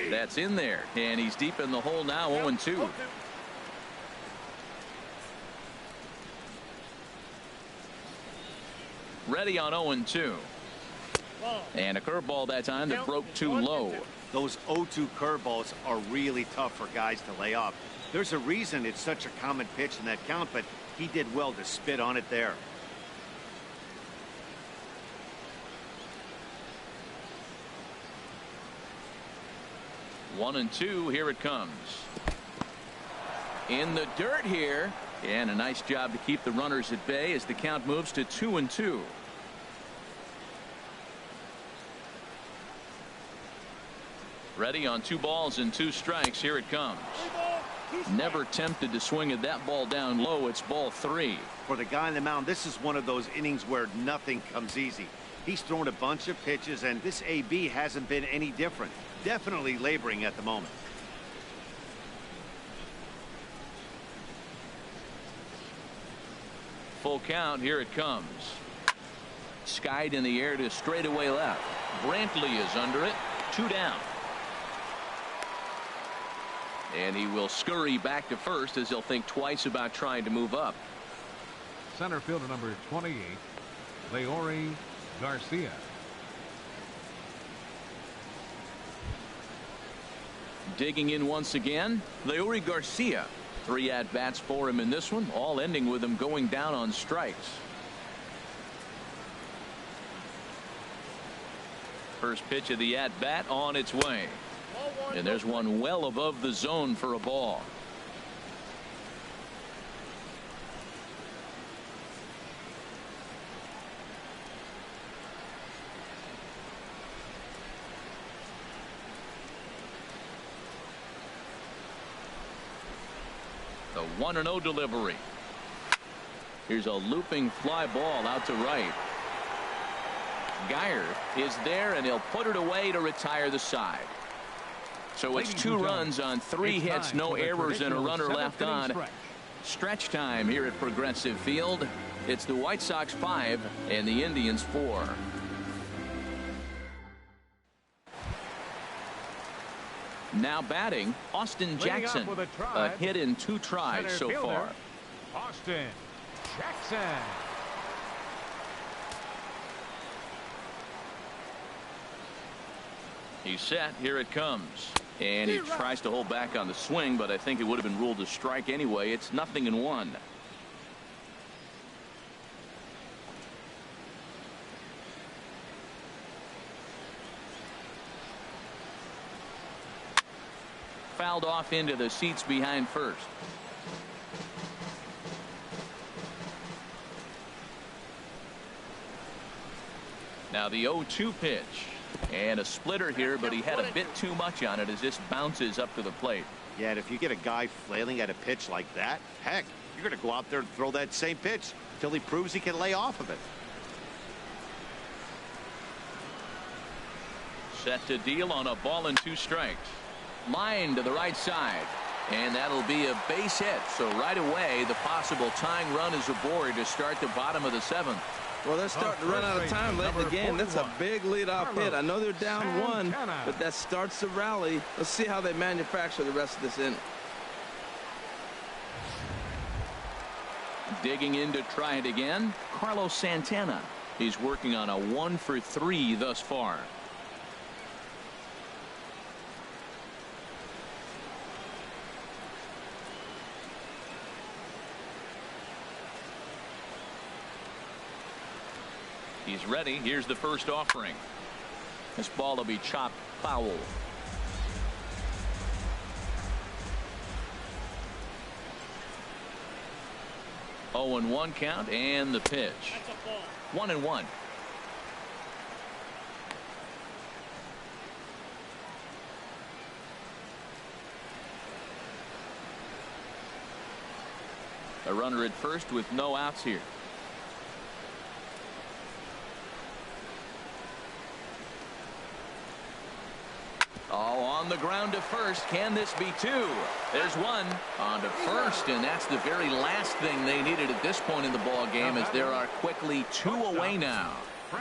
[SPEAKER 1] That's in there, and he's deep in the hole now, 0-2. Ready on 0-2. And a curveball that time that broke too low.
[SPEAKER 4] Those 0-2 curveballs are really tough for guys to lay off. There's a reason it's such a common pitch in that count, but he did well to spit on it there.
[SPEAKER 1] One and two. Here it comes. In the dirt here. And a nice job to keep the runners at bay as the count moves to 2-2. Ready on 2 balls and 2 strikes. Here it comes. Never tempted to swing at that ball down low. It's ball 3.
[SPEAKER 4] For the guy on the mound, this is one of those innings where nothing comes easy. He's thrown a bunch of pitches, and this AB hasn't been any different. Definitely laboring at the moment.
[SPEAKER 1] Full count. Here it comes. Skied in the air to straightaway left. Brantley is under it. 2 down. And he will scurry back to first as he'll think twice about trying to move up.
[SPEAKER 3] Center fielder number 28, Leury Garcia.
[SPEAKER 1] Digging in once again, Leury Garcia. 3 at-bats for him in this one, all ending with him going down on strikes. First pitch of the at-bat on its way. And there's one well above the zone for a ball. The 1-0 delivery. Here's a looping fly ball out to right. Geyer is there, and he'll put it away to retire the side. So it's 2 runs on 3 hits, no errors, and a runner left on. Stretch time here at Progressive Field. It's the White Sox 5 and the Indians 4. Now batting, Austin Jackson. A hit in 2 tries so far.
[SPEAKER 3] Austin Jackson.
[SPEAKER 1] He's set. Here it comes. And he tries to hold back on the swing, but I think it would have been ruled a strike anyway. It's 0-1. Fouled off into the seats behind first. Now the 0-2 pitch. And a splitter here, but he had a bit too much on it as this bounces up to the plate.
[SPEAKER 4] Yeah, and if you get a guy flailing at a pitch like that, heck, you're going to go out there and throw that same pitch until he proves he can lay off of it.
[SPEAKER 1] Set to deal on a ball and 2 strikes. Line to the right side. And that'll be a base hit. So right away, the possible tying run is aboard to start the bottom of the 7th.
[SPEAKER 2] Well, they're starting to run out of time late in the game. That's a big leadoff hit. I know they're down 1, but that starts the rally. Let's see how they manufacture the rest of this inning.
[SPEAKER 1] Digging in to try it again, Carlos Santana. He's working on a 1 for 3 thus far. He's ready. Here's the first offering. This ball will be chopped foul. Oh, and 1 count, and the pitch. 1-1. A runner at first with no outs here. Oh, on the ground to first. Can this be 2? There's 1 on to first, and that's the very last thing they needed at this point in the ball game, as there are quickly 2 away now.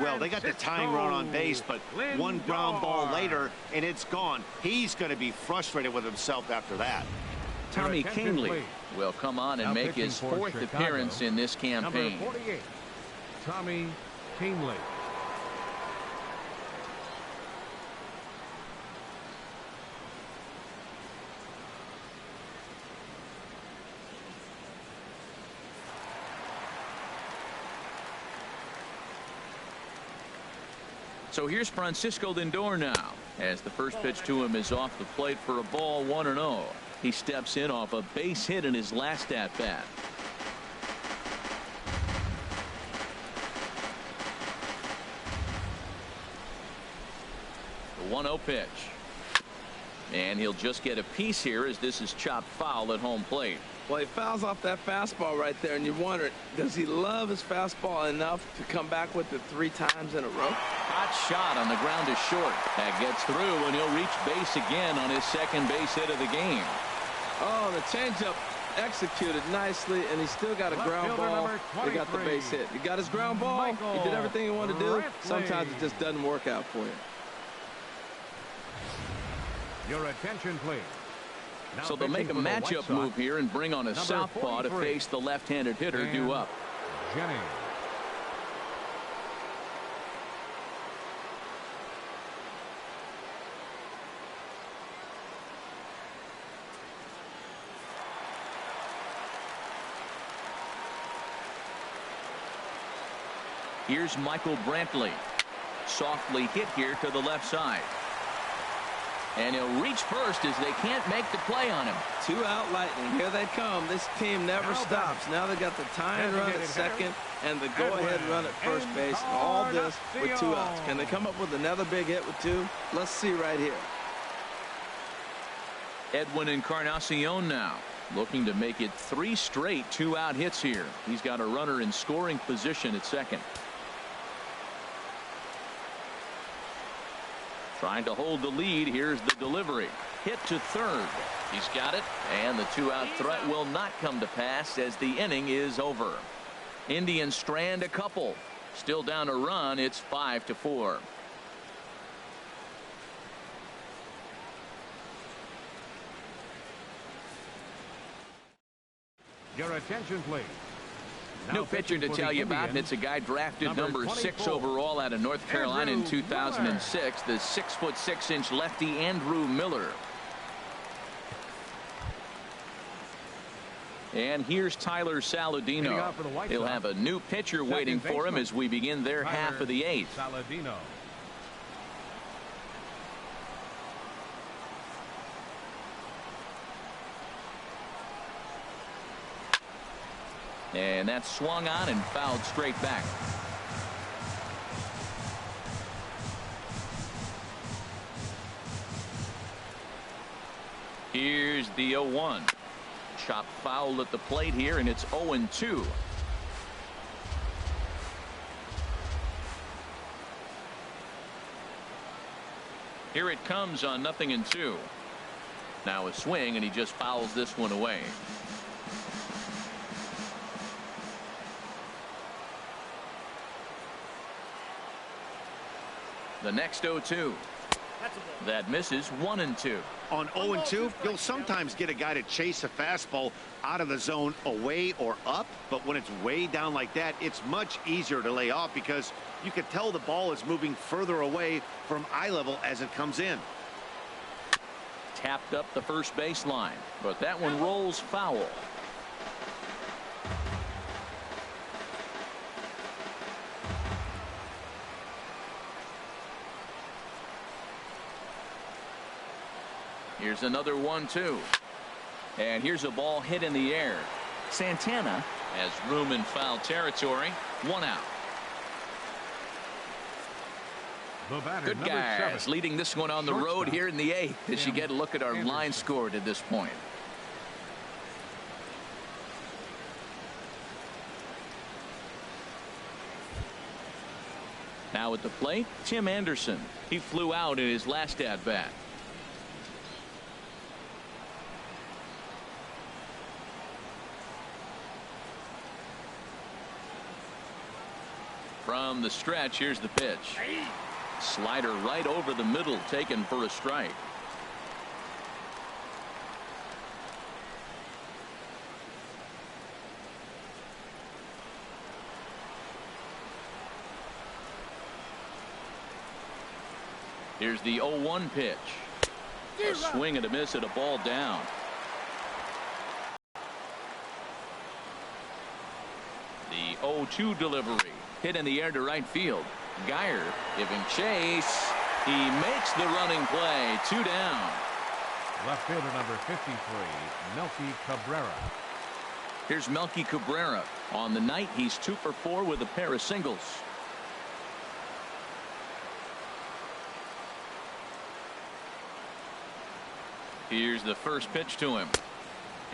[SPEAKER 4] Well, they got the tying run on base, but 1 ground ball later, and it's gone. He's going to be frustrated with himself after that.
[SPEAKER 1] Tommy Kahnle will come on and make his 4th appearance in this campaign.
[SPEAKER 3] Number 48, Tommy Kahnle.
[SPEAKER 1] So here's Francisco Lindor now, as the first pitch to him is off the plate for a ball, 1-0. He steps in off a base hit in his last at bat. The 1-0 pitch. And he'll just get a piece here, as this is chopped foul at home plate.
[SPEAKER 2] Well, he fouls off that fastball right there, and you wonder, does he love his fastball enough to come back with it 3 times in a row?
[SPEAKER 1] Hot shot on the ground is short. That gets through, and he'll reach base again on his 2nd base hit of the game.
[SPEAKER 2] Oh, the changeup executed nicely, and he still got a ground ball. He got the base hit. He got his ground ball. He did everything he wanted to do. Sometimes it just doesn't work out for you.
[SPEAKER 3] Your attention, please.
[SPEAKER 1] So they'll make a matchup move here and bring on a southpaw to face the left-handed hitter due up.
[SPEAKER 3] Jennings.
[SPEAKER 1] Here's Michael Brantley. Softly hit here to the left side. And he'll reach first as they can't make the play on him.
[SPEAKER 2] 2 out Lightning. Here they come. This team never stops. Now they got the tying run at second and the go-ahead run at first base. And all this with 2 outs. Can they come up with another big hit with 2? Let's see right here.
[SPEAKER 1] Edwin Encarnacion now. Looking to make it 3 straight 2-out hits here. He's got a runner in scoring position at second. Trying to hold the lead. Here's the delivery. Hit to third. He's got it. And the 2-out threat will not come to pass as the inning is over. Indians strand a couple. Still down a run. It's 5-4.
[SPEAKER 3] Your attention, please.
[SPEAKER 1] New pitcher to tell you about, and it's a guy drafted number 6 overall out of North Carolina in 2006, the 6'6" lefty Andrew Miller. And here's Tyler Saladino. He'll have a new pitcher waiting for him as we begin their half of the 8th.
[SPEAKER 3] Saladino.
[SPEAKER 1] And that's swung on and fouled straight back. Here's the 0-1. Chop foul at the plate here, and it's 0-2. Here it comes on 0-2. Now a swing, and he just fouls this one away. The next 0-2. That misses. 1-2.
[SPEAKER 4] On 0-2, you'll sometimes get a guy to chase a fastball out of the zone away or up, but when it's way down like that, it's much easier to lay off because you can tell the ball is moving further away from eye level as it comes in.
[SPEAKER 1] Tapped up the first baseline, but that one rolls foul. Here's another 1-2. And here's a ball hit in the air. Santana has room in foul territory. 1 out. Good guys leading this one on the road here in the 8th as you get a look at our line score at this point. Now at the plate, Tim Anderson. He flew out in his last at bat. From the stretch, here's the pitch. Slider right over the middle, taken for a strike. Here's the 0-1 pitch. A swing and a miss at a ball down. The 0-2 delivery. Hit in the air to right field. Geyer giving chase. He makes the running play. 2 down.
[SPEAKER 3] Left fielder number 53, Melky Cabrera.
[SPEAKER 1] Here's Melky Cabrera. On the night, he's 2 for 4 with a pair of singles. Here's the first pitch to him.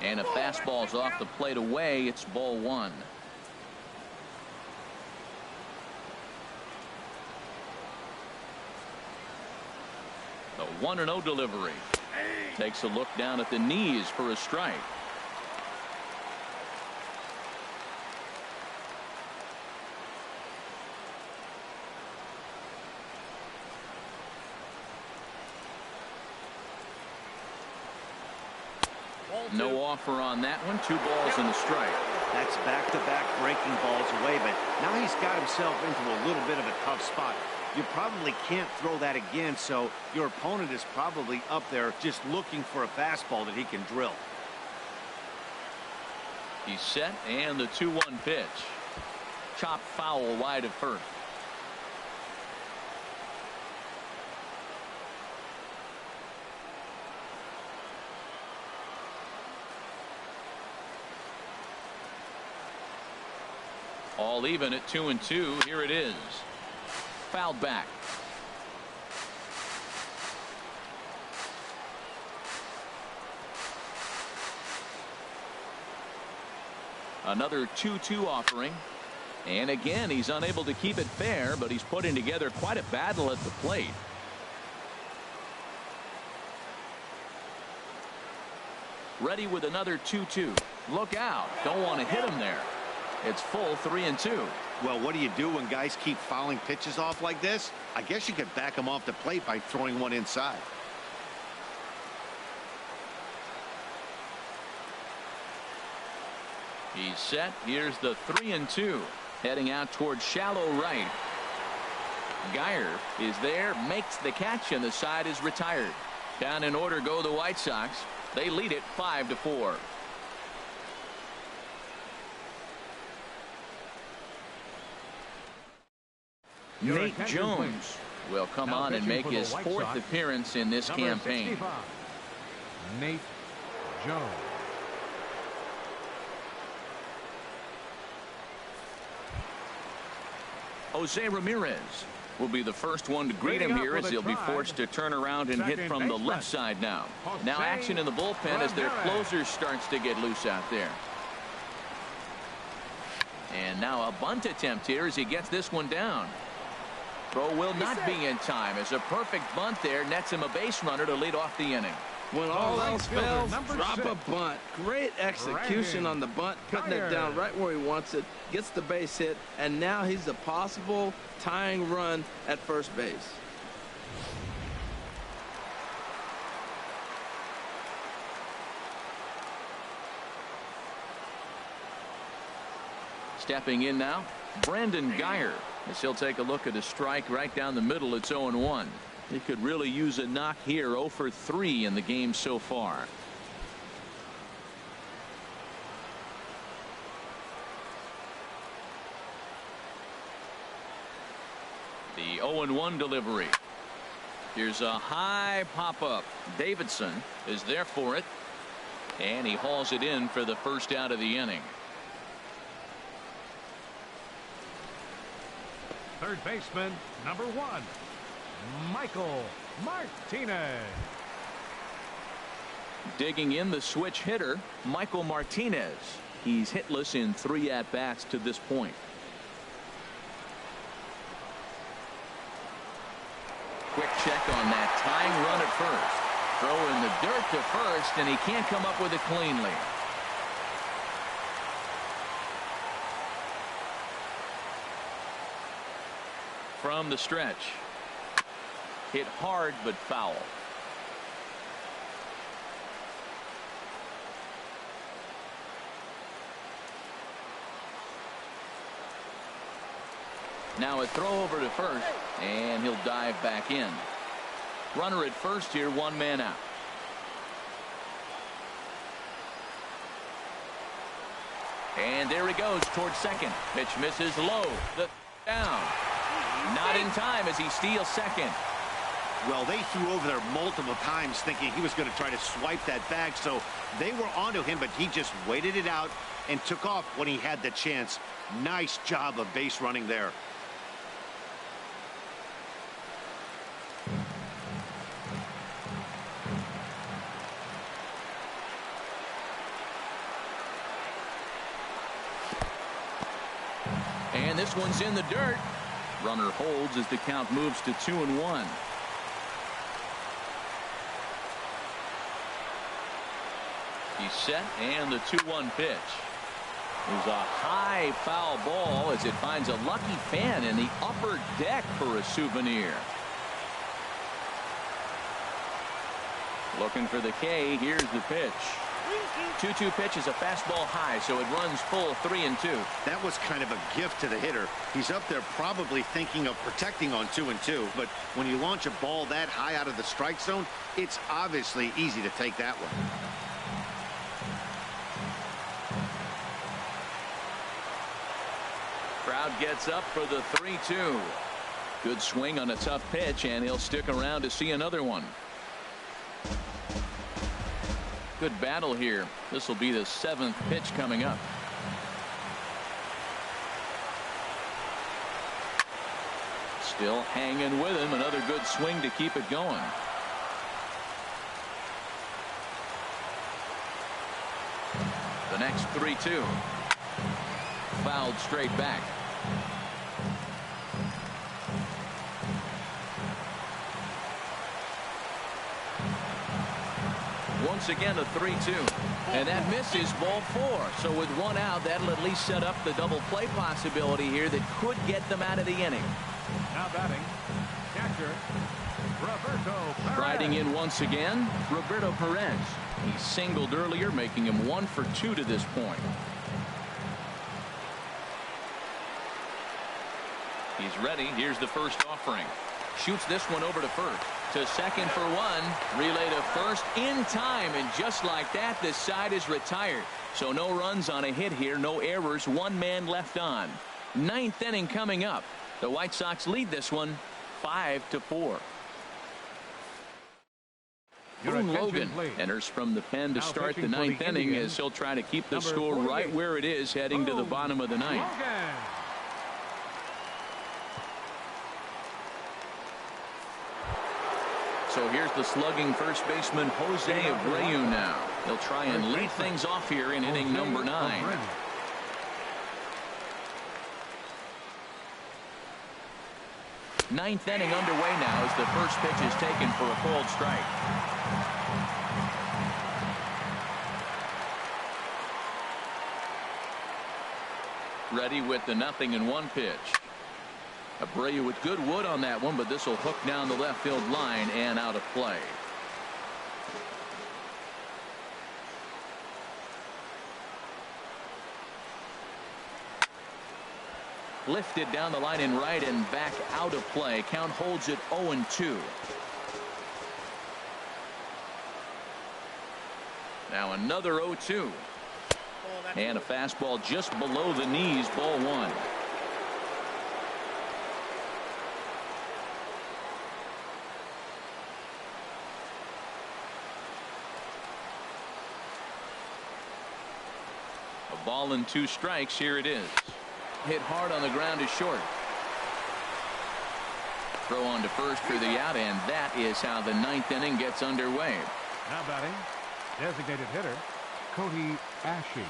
[SPEAKER 1] And a fastball's off the plate away. It's ball 1. The 1-0 delivery. Takes a look down at the knees for a strike. No offer on that one. 2 balls and a strike.
[SPEAKER 4] That's back-to-back breaking balls away, but now he's got himself into a little bit of a tough spot. You probably can't throw that again, so your opponent is probably up there just looking for a fastball that he can drill.
[SPEAKER 1] He's set, and the 2-1 pitch. Chopped foul wide of first. All even at 2-2. Here it is. Fouled back. Another 2-2 offering. And again, he's unable to keep it fair, but he's putting together quite a battle at the plate. Ready with another 2-2. Look out. Don't want to hit him there. It's full 3-2.
[SPEAKER 4] Well, what do you do when guys keep fouling pitches off like this? I guess you could back them off the plate by throwing one inside.
[SPEAKER 1] He's set. Here's the 3-2. Heading out towards shallow right. Geyer is there, makes the catch, and the side is retired. Down in order go the White Sox. They lead it 5-4. Nate Jones will come on and make his fourth appearance in this campaign.
[SPEAKER 3] 65, Nate Jones.
[SPEAKER 1] Jose Ramirez will be the first one to greet him here as he'll be forced to turn around and hit from the left side now. Now action in the bullpen as their closer starts to get loose out there. And now a bunt attempt here as he gets this one down. Throw will not be in time as a perfect bunt there nets him a base runner to lead off the inning.
[SPEAKER 2] When all else fails, drop a bunt. Great execution on the bunt, putting it down right where he wants it, gets the base hit, and now he's a possible tying run at first base.
[SPEAKER 1] Stepping in now, Brandon Geyer, as he'll take a look at a strike right down the middle. It's 0-1. He could really use a knock here. 0 for 3 in the game so far. The 0-1 delivery. Here's a high pop-up. Davidson is there for it, and he hauls it in for the first out of the inning.
[SPEAKER 3] Third baseman, number 1, Michael Martinez.
[SPEAKER 1] Digging in the switch hitter, Michael Martinez. He's hitless in 3 at-bats to this point. Quick check on that tying run at first. Throw in the dirt to first, and he can't come up with it cleanly. From the stretch. Hit hard but foul. Now a throw over to first, and he'll dive back in. Runner at first here, 1 man out. And there he goes towards second. Pitch misses low. The down. Not in time as he steals second.
[SPEAKER 4] Well, they threw over there multiple times thinking he was going to try to swipe that bag, so they were onto him, but he just waited it out and took off when he had the chance. Nice job of base running there.
[SPEAKER 1] And this one's in the dirt. Runner holds as the count moves to 2-1. He's set, and the 2-1 pitch. There's a high foul ball as it finds a lucky fan in the upper deck for a souvenir. Looking for the K. Here's the pitch. 2-2 pitch is a fastball high, so it runs full 3-2.
[SPEAKER 4] That was kind of a gift to the hitter. He's up there probably thinking of protecting on 2-2, but when you launch a ball that high out of the strike zone, it's obviously easy to take that one.
[SPEAKER 1] Crowd gets up for the 3-2. Good swing on a tough pitch, and he'll stick around to see another one. Good battle here. This will be the 7th pitch coming up. Still hanging with him. Another good swing to keep it going. The next 3-2. fouled straight back. Once again a 3-2. And that misses, ball 4. So with one out, that'll at least set up the double play possibility here that could get them out of the inning.
[SPEAKER 3] Now batting, catcher, Roberto Perez.
[SPEAKER 1] Striding in once again, Roberto Perez. He singled earlier, making him 1 for 2 to this point. He's ready. Here's the first offering. Shoots this one over to first. To second for 1. Relay to first in time. And just like that, this side is retired. So no runs on a hit here. No errors. 1 man left on. 9th inning coming up. The White Sox lead this one 5-4. Boone Logan enters from the pen to start the 9th inning as he'll try to keep the score right where it is heading to the bottom of the 9th. So here's the slugging first baseman Jose Abreu now. He'll try and lead things off here in inning number 9. Ninth inning underway now as the first pitch is taken for a called strike. Ready with the 0-1 pitch. Abreu with good wood on that one, but this will hook down the left field line and out of play. Lifted down the line in right and back out of play. Count holds it 0-2. Now another 0-2. And a fastball just below the knees, ball 1. A ball and 2 strikes. Here it is. Hit hard on the ground is short. Throw on to first for the out, and that is how the 9th inning gets underway.
[SPEAKER 3] Now batting, designated hitter, Cody Ashe.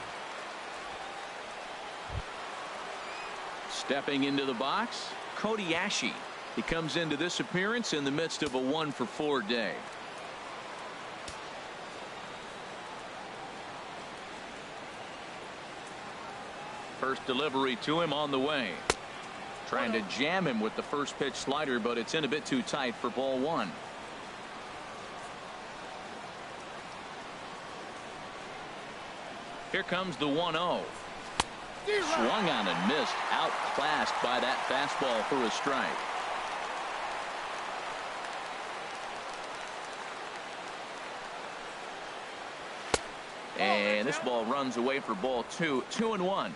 [SPEAKER 1] Stepping into the box, Cody Ashe. He comes into this appearance in the midst of a 1 for 4 day. First delivery to him on the way. Trying to jam him with the first pitch slider, but it's in a bit too tight for ball 1. Here comes the 1-0. Swung on and missed. Outclassed by that fastball for a strike. And this ball runs away for ball 2. 2-1.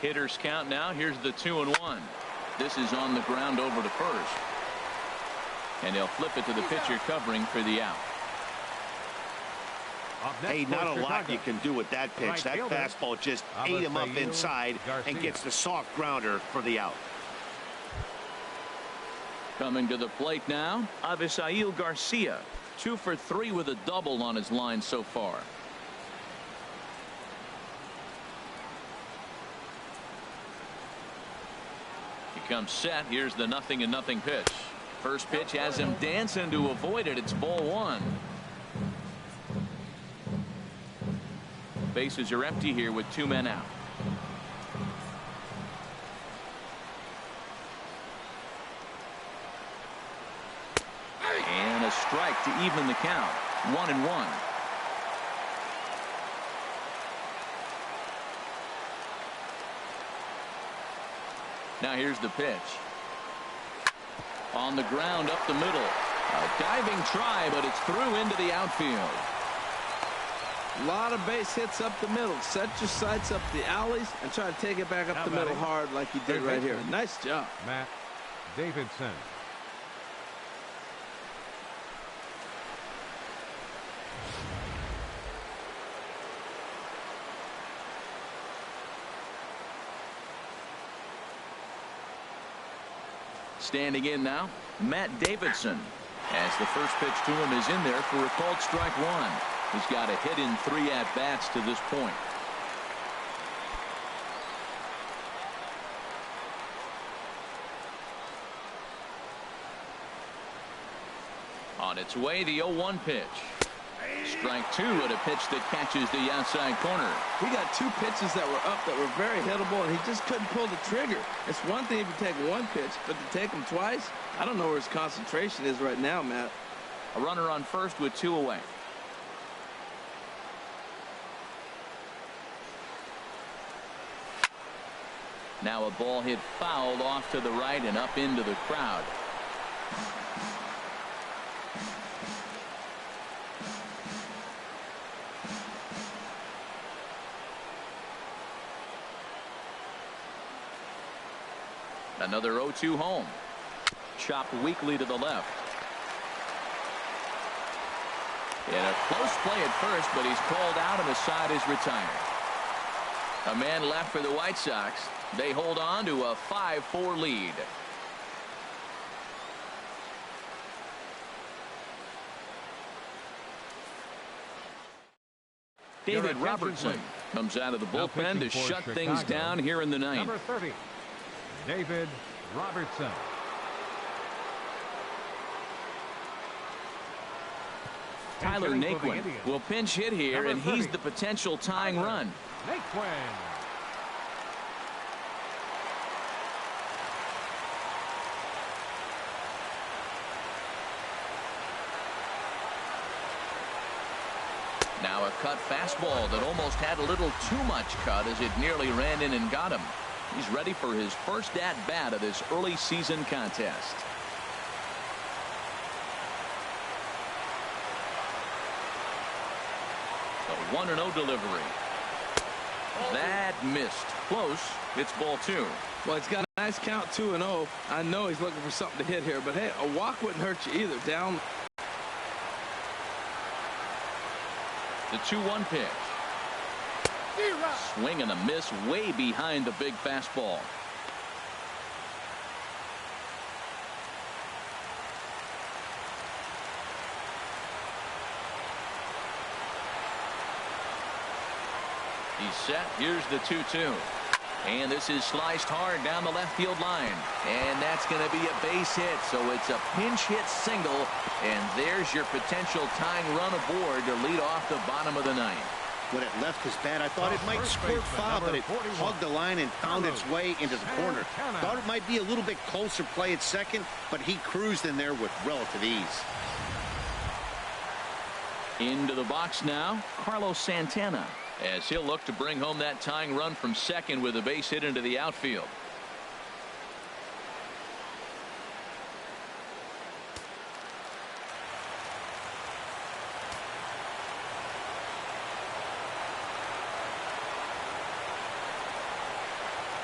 [SPEAKER 1] Hitters count now. Here's the 2-1. This is on the ground over to first. And they'll flip it to the pitcher covering for the out.
[SPEAKER 4] Hey, not a lot you can do with that pitch. That fastball just ate him up inside and gets the soft grounder for the out.
[SPEAKER 1] Coming to the plate now, Avisail Garcia. 2 for 3 with a double on his line so far. Comes set. Here's the 0-0 pitch. First pitch has him dancing to avoid it. It's ball 1. Bases are empty here with 2 men out. And a strike to even the count. 1-1. Now here's the pitch. On the ground up the middle. A diving try, but it's through into the outfield.
[SPEAKER 2] A lot of base hits up the middle. Set your sights up the alleys and try to take it back up the middle hard like you did right here. Nice job.
[SPEAKER 3] Matt Davidson.
[SPEAKER 1] Standing in now, Matt Davidson, as the first pitch to him is in there for a called strike one. He's got a hit in 3 at-bats to this point. On its way, the 0-1 pitch. Strike 2 at a pitch that catches the outside corner.
[SPEAKER 2] He got 2 pitches that were up that were very hittable, and he just couldn't pull the trigger. It's one thing if you take 1 pitch, but to take him twice, I don't know where his concentration is right now, Matt.
[SPEAKER 1] A runner on first with 2 away. Now a ball hit foul off to the right and up into the crowd. Another 0-2 home. Chopped weakly to the left. And a close play at first, but he's called out and the side is retired. A man left for the White Sox. They hold on to a 5-4 lead. David Robertson comes out of the bullpen to shut things down here in the ninth.
[SPEAKER 3] Number 30, David Robertson.
[SPEAKER 1] Tyler Naquin will pinch hit here, and he's the potential tying run.
[SPEAKER 3] Naquin.
[SPEAKER 1] Now a cut fastball that almost had a little too much cut as it nearly ran in and got him. He's ready for his first at-bat of this early season contest. The 1-0 delivery. That missed. Close. It's ball 2.
[SPEAKER 2] Well, it's got a nice count, 2-0. I know he's looking for something to hit here, but hey, a walk wouldn't hurt you either. Down.
[SPEAKER 1] The 2-1 pitch. Swing and a miss way behind the big fastball. He's set. Here's the 2-2. And this is sliced hard down the left field line. And that's going to be a base hit. So it's a pinch hit single. And there's your potential tying run aboard to lead off the bottom of the ninth.
[SPEAKER 4] When it left his bat, I thought it might squirt foul, but it hugged the line and found its way into the corner. Thought it might be a little bit closer play at second, but he cruised in there with relative ease.
[SPEAKER 1] Into the box now, Carlos Santana, as he'll look to bring home that tying run from second with a base hit into the outfield.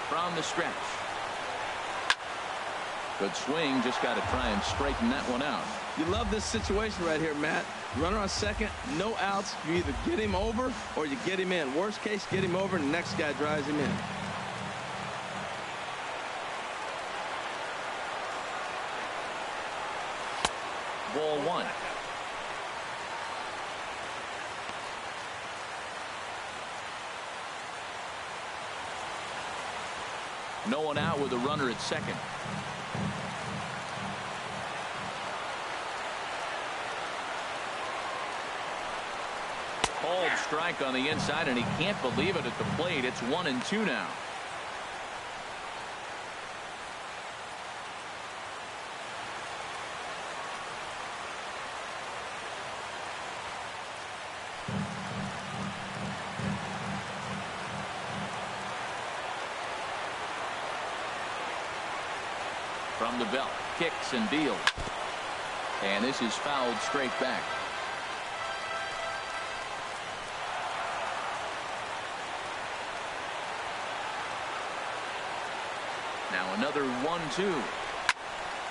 [SPEAKER 1] From the stretch. Good swing, just got to try and straighten that one out.
[SPEAKER 2] You love this situation right here, Matt. Runner on second, no outs. You either get him over or you get him in. Worst case, get him over and the next guy drives him in.
[SPEAKER 1] Ball 1. No one out with a runner at second. Called strike on the inside, and he can't believe it at the plate. It's 1-2 now. From the belt, kicks and deals. And this is fouled straight back. Now another 1-2.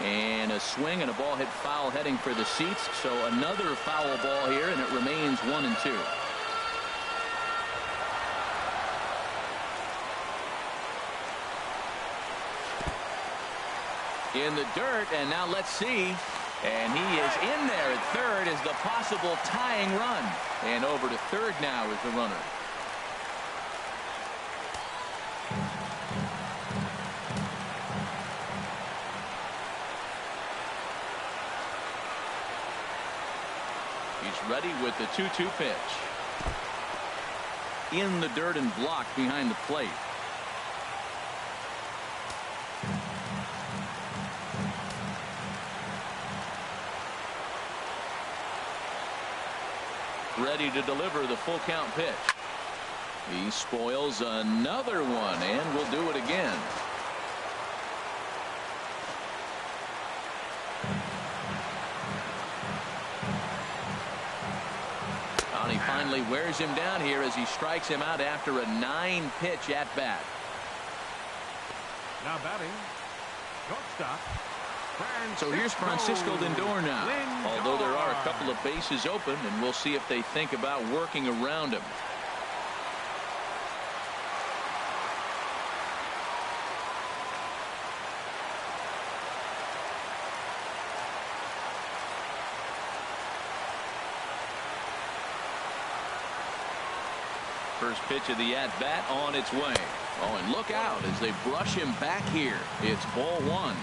[SPEAKER 1] And a swing and a ball hit foul heading for the seats. So another foul ball here, and it remains 1-2. in the dirt, and now let's see. And he is in there at third as the possible tying run. And over to third now is the runner. He's ready with the 2-2 pitch. In the dirt and blocked behind the plate. Ready to deliver the full count pitch. He spoils another one and will do it again. And he finally wears him down here as he strikes him out after a 9-pitch at bat.
[SPEAKER 3] Now batting, shortstop.
[SPEAKER 1] So here's Francisco Lindor now. Although there are a couple of bases open, and we'll see if they think about working around him. First pitch of the at-bat on its way. Oh, and look out as they brush him back here. It's ball one.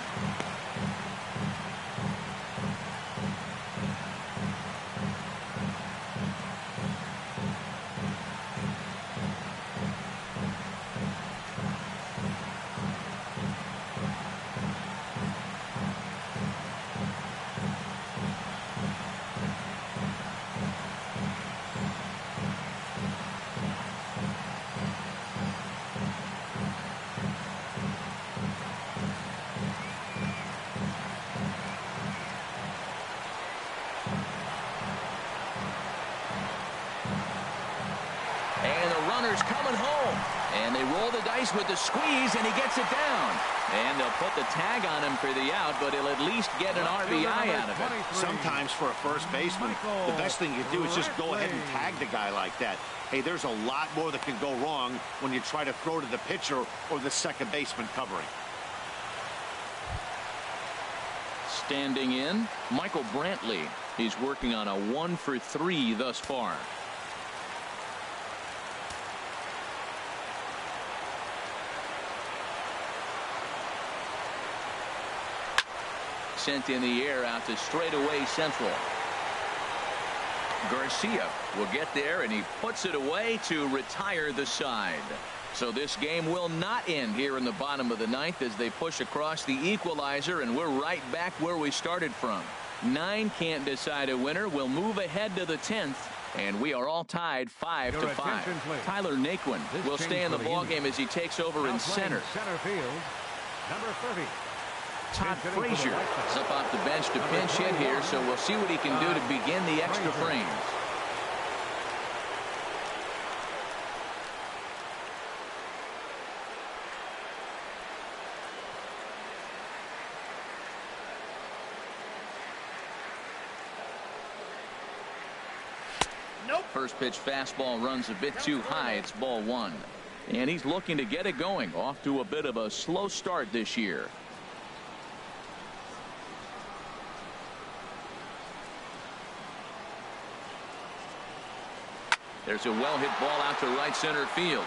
[SPEAKER 1] Coming home, and they roll the dice with the squeeze, and he gets it down. And they'll put the tag on him for the out, but he'll at least get an RBI out of it.
[SPEAKER 4] Sometimes for a first baseman, the best thing you do is just go ahead and tag the guy like that. Hey, there's a lot more that can go wrong when you try to throw to the pitcher or the second baseman covering.
[SPEAKER 1] Standing in, Michael Brantley. He's working on a 1-for-3 thus far. Sent in the air out to straightaway central. Garcia will get there, and he puts it away to retire the side. So this game will not end here in the bottom of the ninth as they push across the equalizer, and we're right back where we started from. 9 can't decide a winner. We'll move ahead to the 10th, and we are all tied 5-5. Tyler Naquin will stay in the ballgame as he takes over in center.
[SPEAKER 3] Center field, number 30.
[SPEAKER 1] Todd Frazier is up off the bench to pinch hit here, so we'll see what he can do to begin the extra frames. First pitch fastball runs a bit too high. It's ball one. And he's looking to get it going. Off to a bit of a slow start this year. There's a well-hit ball out to right center field.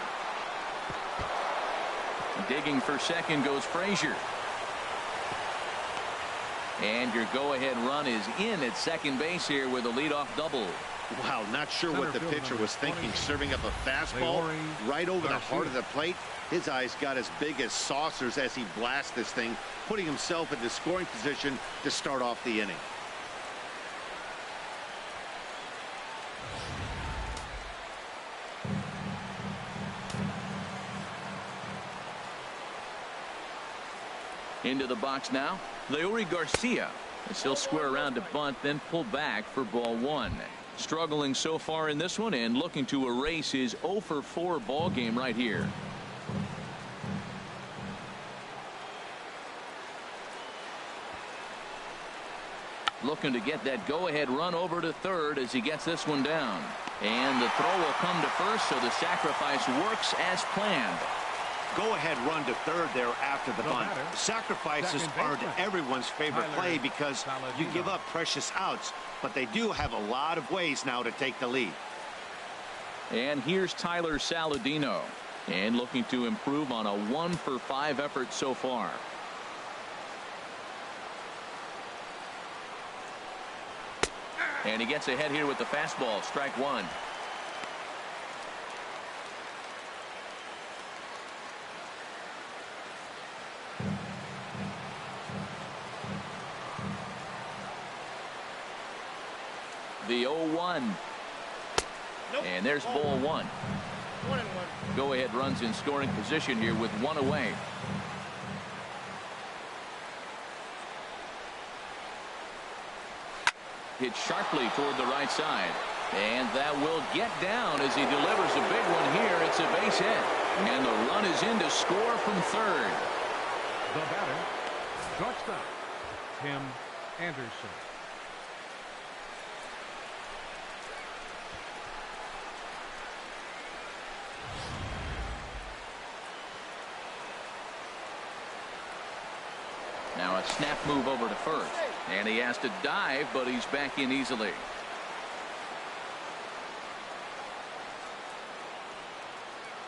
[SPEAKER 1] Digging for second goes Frazier. And your go-ahead run is in at second base here with a leadoff double.
[SPEAKER 4] Wow, not sure what the pitcher was thinking, serving up a fastball right over the heart of the plate. His eyes got as big as saucers as he blasts this thing, putting himself in the scoring position to start off the inning.
[SPEAKER 1] Into the box now, Leury Garcia. As he'll square around to bunt, then pull back for ball one. Struggling so far in this one and looking to erase his 0-for-4 ball game right here. Looking to get that go-ahead run over to third as he gets this one down. And the throw will come to first, so the sacrifice works as planned.
[SPEAKER 4] go-ahead run to third there after the bunt.
[SPEAKER 3] batter,
[SPEAKER 4] Sacrifices
[SPEAKER 3] second
[SPEAKER 4] aren't
[SPEAKER 3] baseman,
[SPEAKER 4] everyone's favorite
[SPEAKER 3] Tyler
[SPEAKER 4] play because you
[SPEAKER 3] Saladino.
[SPEAKER 4] give up precious outs, but they do have a lot of ways now to take the lead.
[SPEAKER 1] And here's Tyler Saladino, and looking to improve on a 1-for-5 effort so far. And he gets ahead here with the fastball, strike one. The 0-1.
[SPEAKER 5] Nope.
[SPEAKER 1] And there's ball one.
[SPEAKER 5] 1-1.
[SPEAKER 1] Go ahead runs in scoring position here with one away. Hit sharply toward the right side. And that will get down as he delivers a big one here. It's a base hit. And the run is in to score from third.
[SPEAKER 3] The batter, shortstop, Tim Anderson.
[SPEAKER 1] Now a snap move over to first. And he has to dive, but he's back in easily.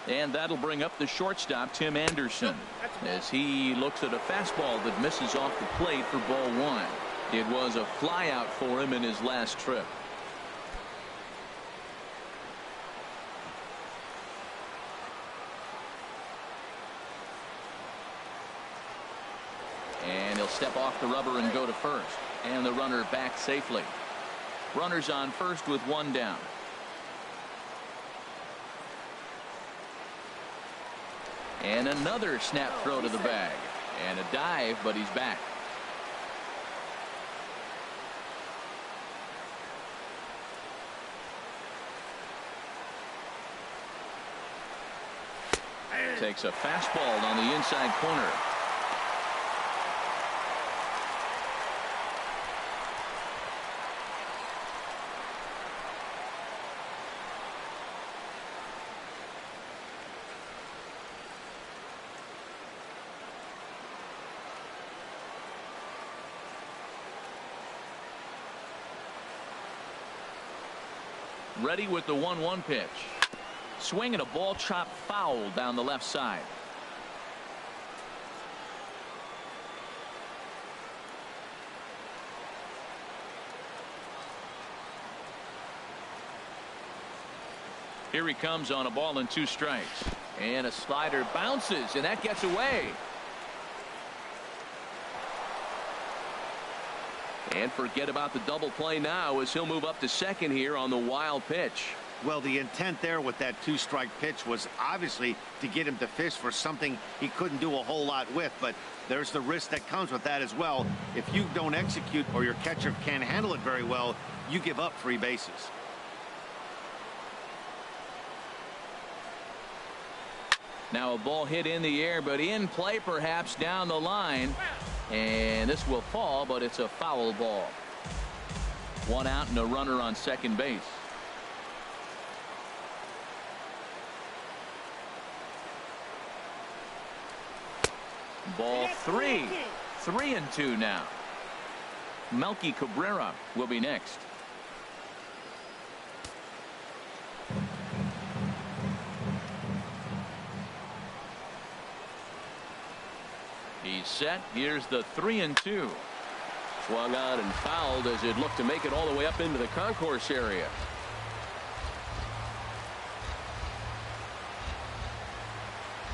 [SPEAKER 1] And that'll bring up the shortstop, Tim Anderson, as he looks at a fastball that misses off the plate for ball one. It was a flyout for him in his last trip. And he'll step off the rubber and go to first. And the runner back safely. Runners on first with one down. And another snap throw to the bag. And a dive, but he's back. Takes a fastball on the inside corner. Ready with the 1-1 pitch. Swing and a ball chopped foul down the left side. Here he comes on a ball and 2 strikes. And a slider bounces, and that gets away. And forget about the double play now as he'll move up to second here on the wild pitch.
[SPEAKER 4] Well, the intent there with that 2-strike pitch was obviously to get him to fish for something he couldn't do a whole lot with, but there's the risk that comes with that as well. If you don't execute or your catcher can't handle it very well, you give up free bases.
[SPEAKER 1] Now a ball hit in the air, but in play perhaps down the line. And this will fall, but it's a foul ball. 1 out and a runner on second base. Ball 3. 3-2 now. Melky Cabrera will be next. He's set. Here's the 3-2. Swung on and fouled as it looked to make it all the way up into the concourse area.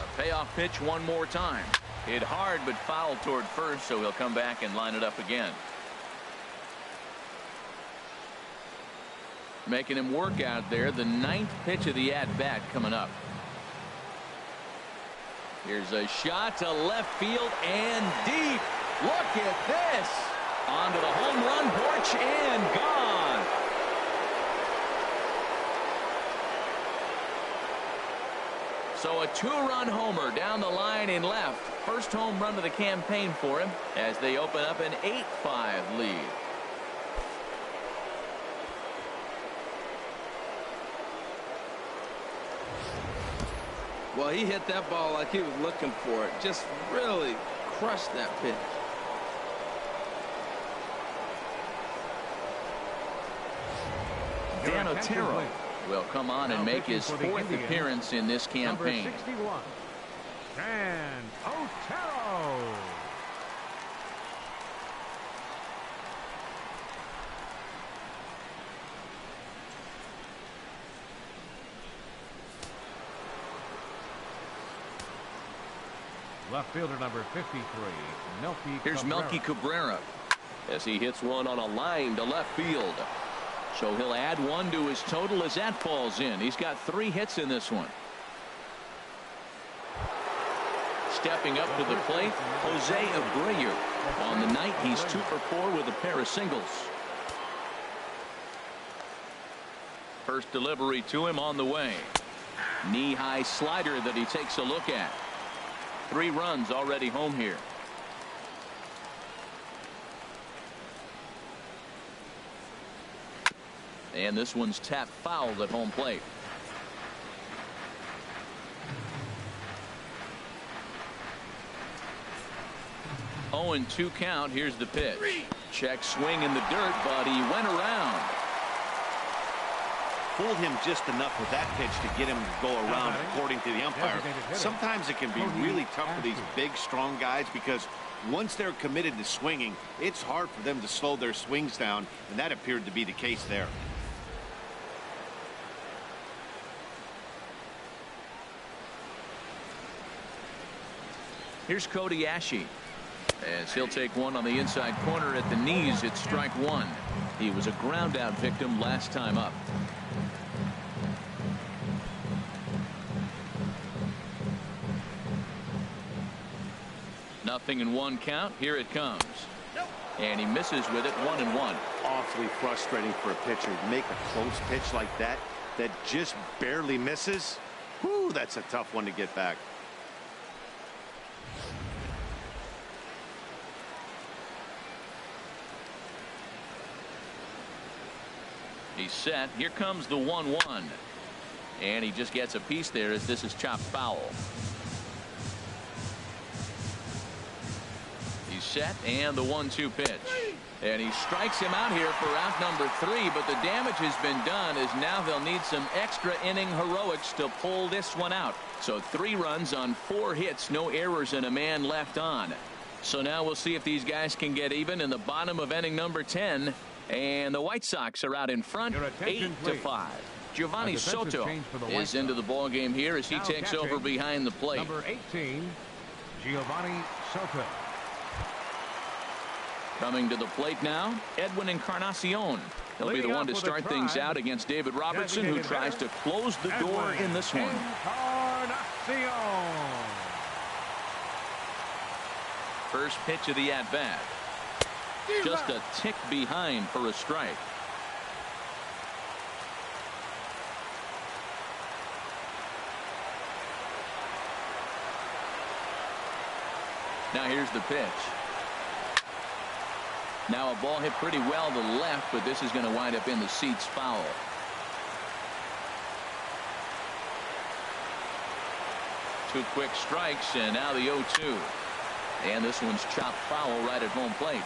[SPEAKER 1] A payoff pitch one more time. Hit hard but fouled toward first, so he'll come back and line it up again. Making him work out there. The 9th pitch of the at-bat coming up. Here's a shot to left field and deep. Look at this. Onto the home run porch and gone. So a 2-run homer down the line in left. First home run of the campaign for him as they open up an 8-5 lead.
[SPEAKER 2] Well, he hit that ball like he was looking for it. Just really crushed that pitch.
[SPEAKER 1] Dan Otero will come on and make his fourth appearance in this campaign.
[SPEAKER 3] Number 61, Dan Otero. Left fielder number 53, Melky
[SPEAKER 1] Here's
[SPEAKER 3] Cabrera.
[SPEAKER 1] Melky Cabrera as he hits one on a line to left field. So he'll add one to his total as that falls in. He's got 3 hits in this one. Stepping up to the plate, Jose Abreu. On the night, he's 2 for 4 with a pair of singles. First delivery to him on the way. Knee-high slider that he takes a look at. 3 runs already home here. And this one's tapped foul at home plate. Oh, and 2 count. Here's the pitch. Check swing in the dirt, but he went around.
[SPEAKER 4] Fooled him just enough with that pitch to get him to go around, according to the umpire. Sometimes it can be really tough for these big, strong guys because once they're committed to swinging, it's hard for them to slow their swings down, and that appeared to be the case there.
[SPEAKER 1] Here's Cody Ashe as he'll take one on the inside corner at the knees. It's strike 1. He was a ground out victim last time up. Nothing in 1 count. Here it comes. And he misses with it. 1-1.
[SPEAKER 4] Awfully frustrating for a pitcher to make a close pitch like that just barely misses. Whew, that's a tough one to get back.
[SPEAKER 1] He's set. Here comes the 1-1. And he just gets a piece there as this is chopped foul. He's set, and the 1-2 pitch. And he strikes him out here for out number 3, but the damage has been done as now they'll need some extra inning heroics to pull this one out. So 3 runs on 4 hits, no errors, and a man left on. So now we'll see if these guys can get even in the bottom of inning number 10. And the White Sox are out in front, 8-5. Giovanni Soto is into the ball game here as he takes over behind the plate.
[SPEAKER 3] Number 18, Giovanni Soto.
[SPEAKER 1] Coming to the plate now, Edwin Encarnacion. He'll be the one to start things out against David Robertson, who tries to close the door in this one.
[SPEAKER 3] Encarnacion.
[SPEAKER 1] First pitch of the at-bat. Just a tick behind for a strike. Now here's the pitch. Now a ball hit pretty well to the left, but this is going to wind up in the seats foul. Two quick strikes, and now the 0-2. And this one's chopped foul right at home plate.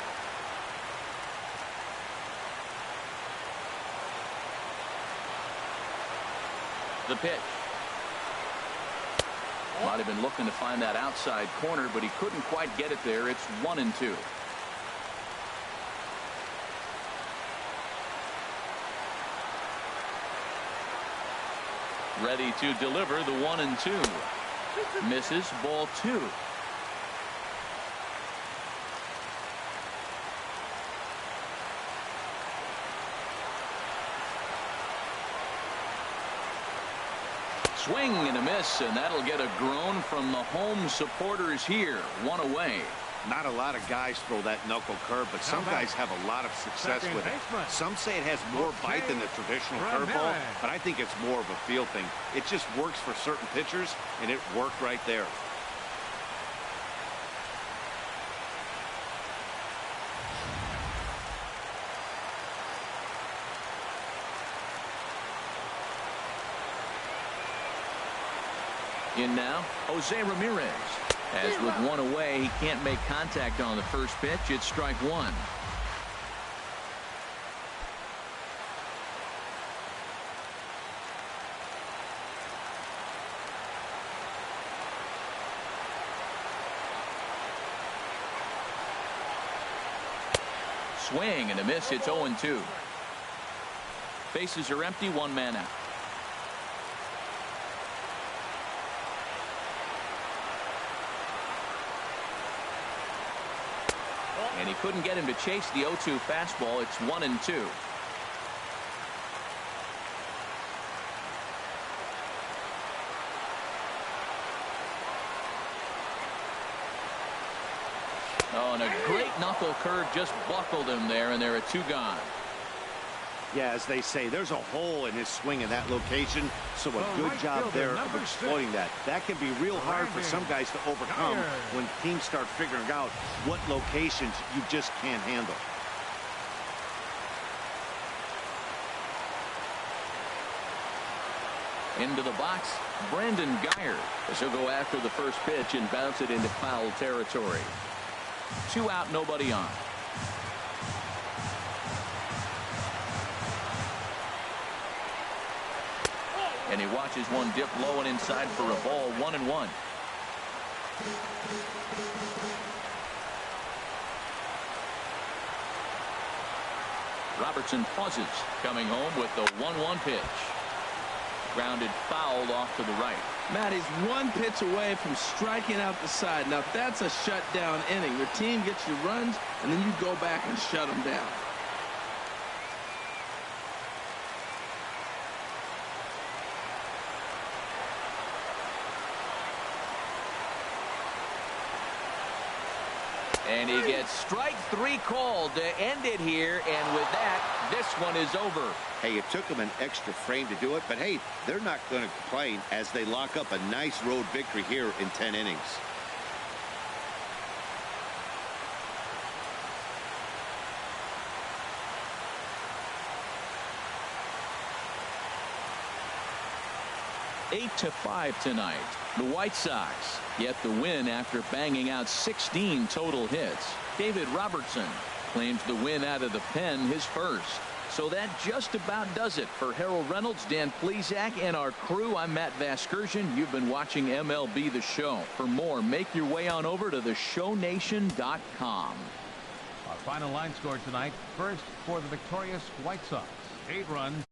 [SPEAKER 1] The pitch. Might have been looking to find that outside corner, but he couldn't quite get it there. It's 1-2. Ready to deliver the 1-2. Misses, ball 2. Swing and a miss, and that'll get a groan from the home supporters here. 1 away.
[SPEAKER 4] Not a lot of guys throw that knuckle curve, but some guys have a lot of success with it. Some say it has more bite than the traditional curveball, but I think it's more of a feel thing. It just works for certain pitchers, and it worked right there.
[SPEAKER 1] In now, Jose Ramirez. As with one away, he can't make contact on the first pitch. It's strike one. Swing and a miss. It's 0-2. Bases are empty. One man out. And he couldn't get him to chase the 0-2 fastball. It's 1-2. Oh, and a great knuckle curve just buckled him there, and there are two gone.
[SPEAKER 4] Yeah, as they say, there's a hole in his swing in that location, so a good job there of exploiting that. That can be real hard for some guys to overcome when teams start figuring out what locations you just can't handle.
[SPEAKER 1] Into the box, Brandon Guyer, as he'll go after the first pitch and bounce it into foul territory. 2 out, nobody on. And he watches one dip low and inside for a ball. 1-1. Robertson pauses, coming home with the 1-1 pitch. Grounded foul off to the right.
[SPEAKER 2] Matt, he's one pitch away from striking out the side. Now that's a shutdown inning. Your team gets you runs, and then you go back and shut them down.
[SPEAKER 1] And he gets strike 3 called to end it here, and with that, this one is over.
[SPEAKER 4] Hey, it took them an extra frame to do it, but hey, they're not going to complain as they lock up a nice road victory here in 10 innings.
[SPEAKER 1] Eight to 5 tonight. The White Sox get the win after banging out 16 total hits. David Robertson claims the win out of the pen, his first. So that just about does it for Harold Reynolds, Dan Plesac, and our crew. I'm Matt Vasgersian. You've been watching MLB The Show. For more, make your way on over to theshownation.com.
[SPEAKER 3] Our final line score tonight. First for the victorious White Sox. 8 runs.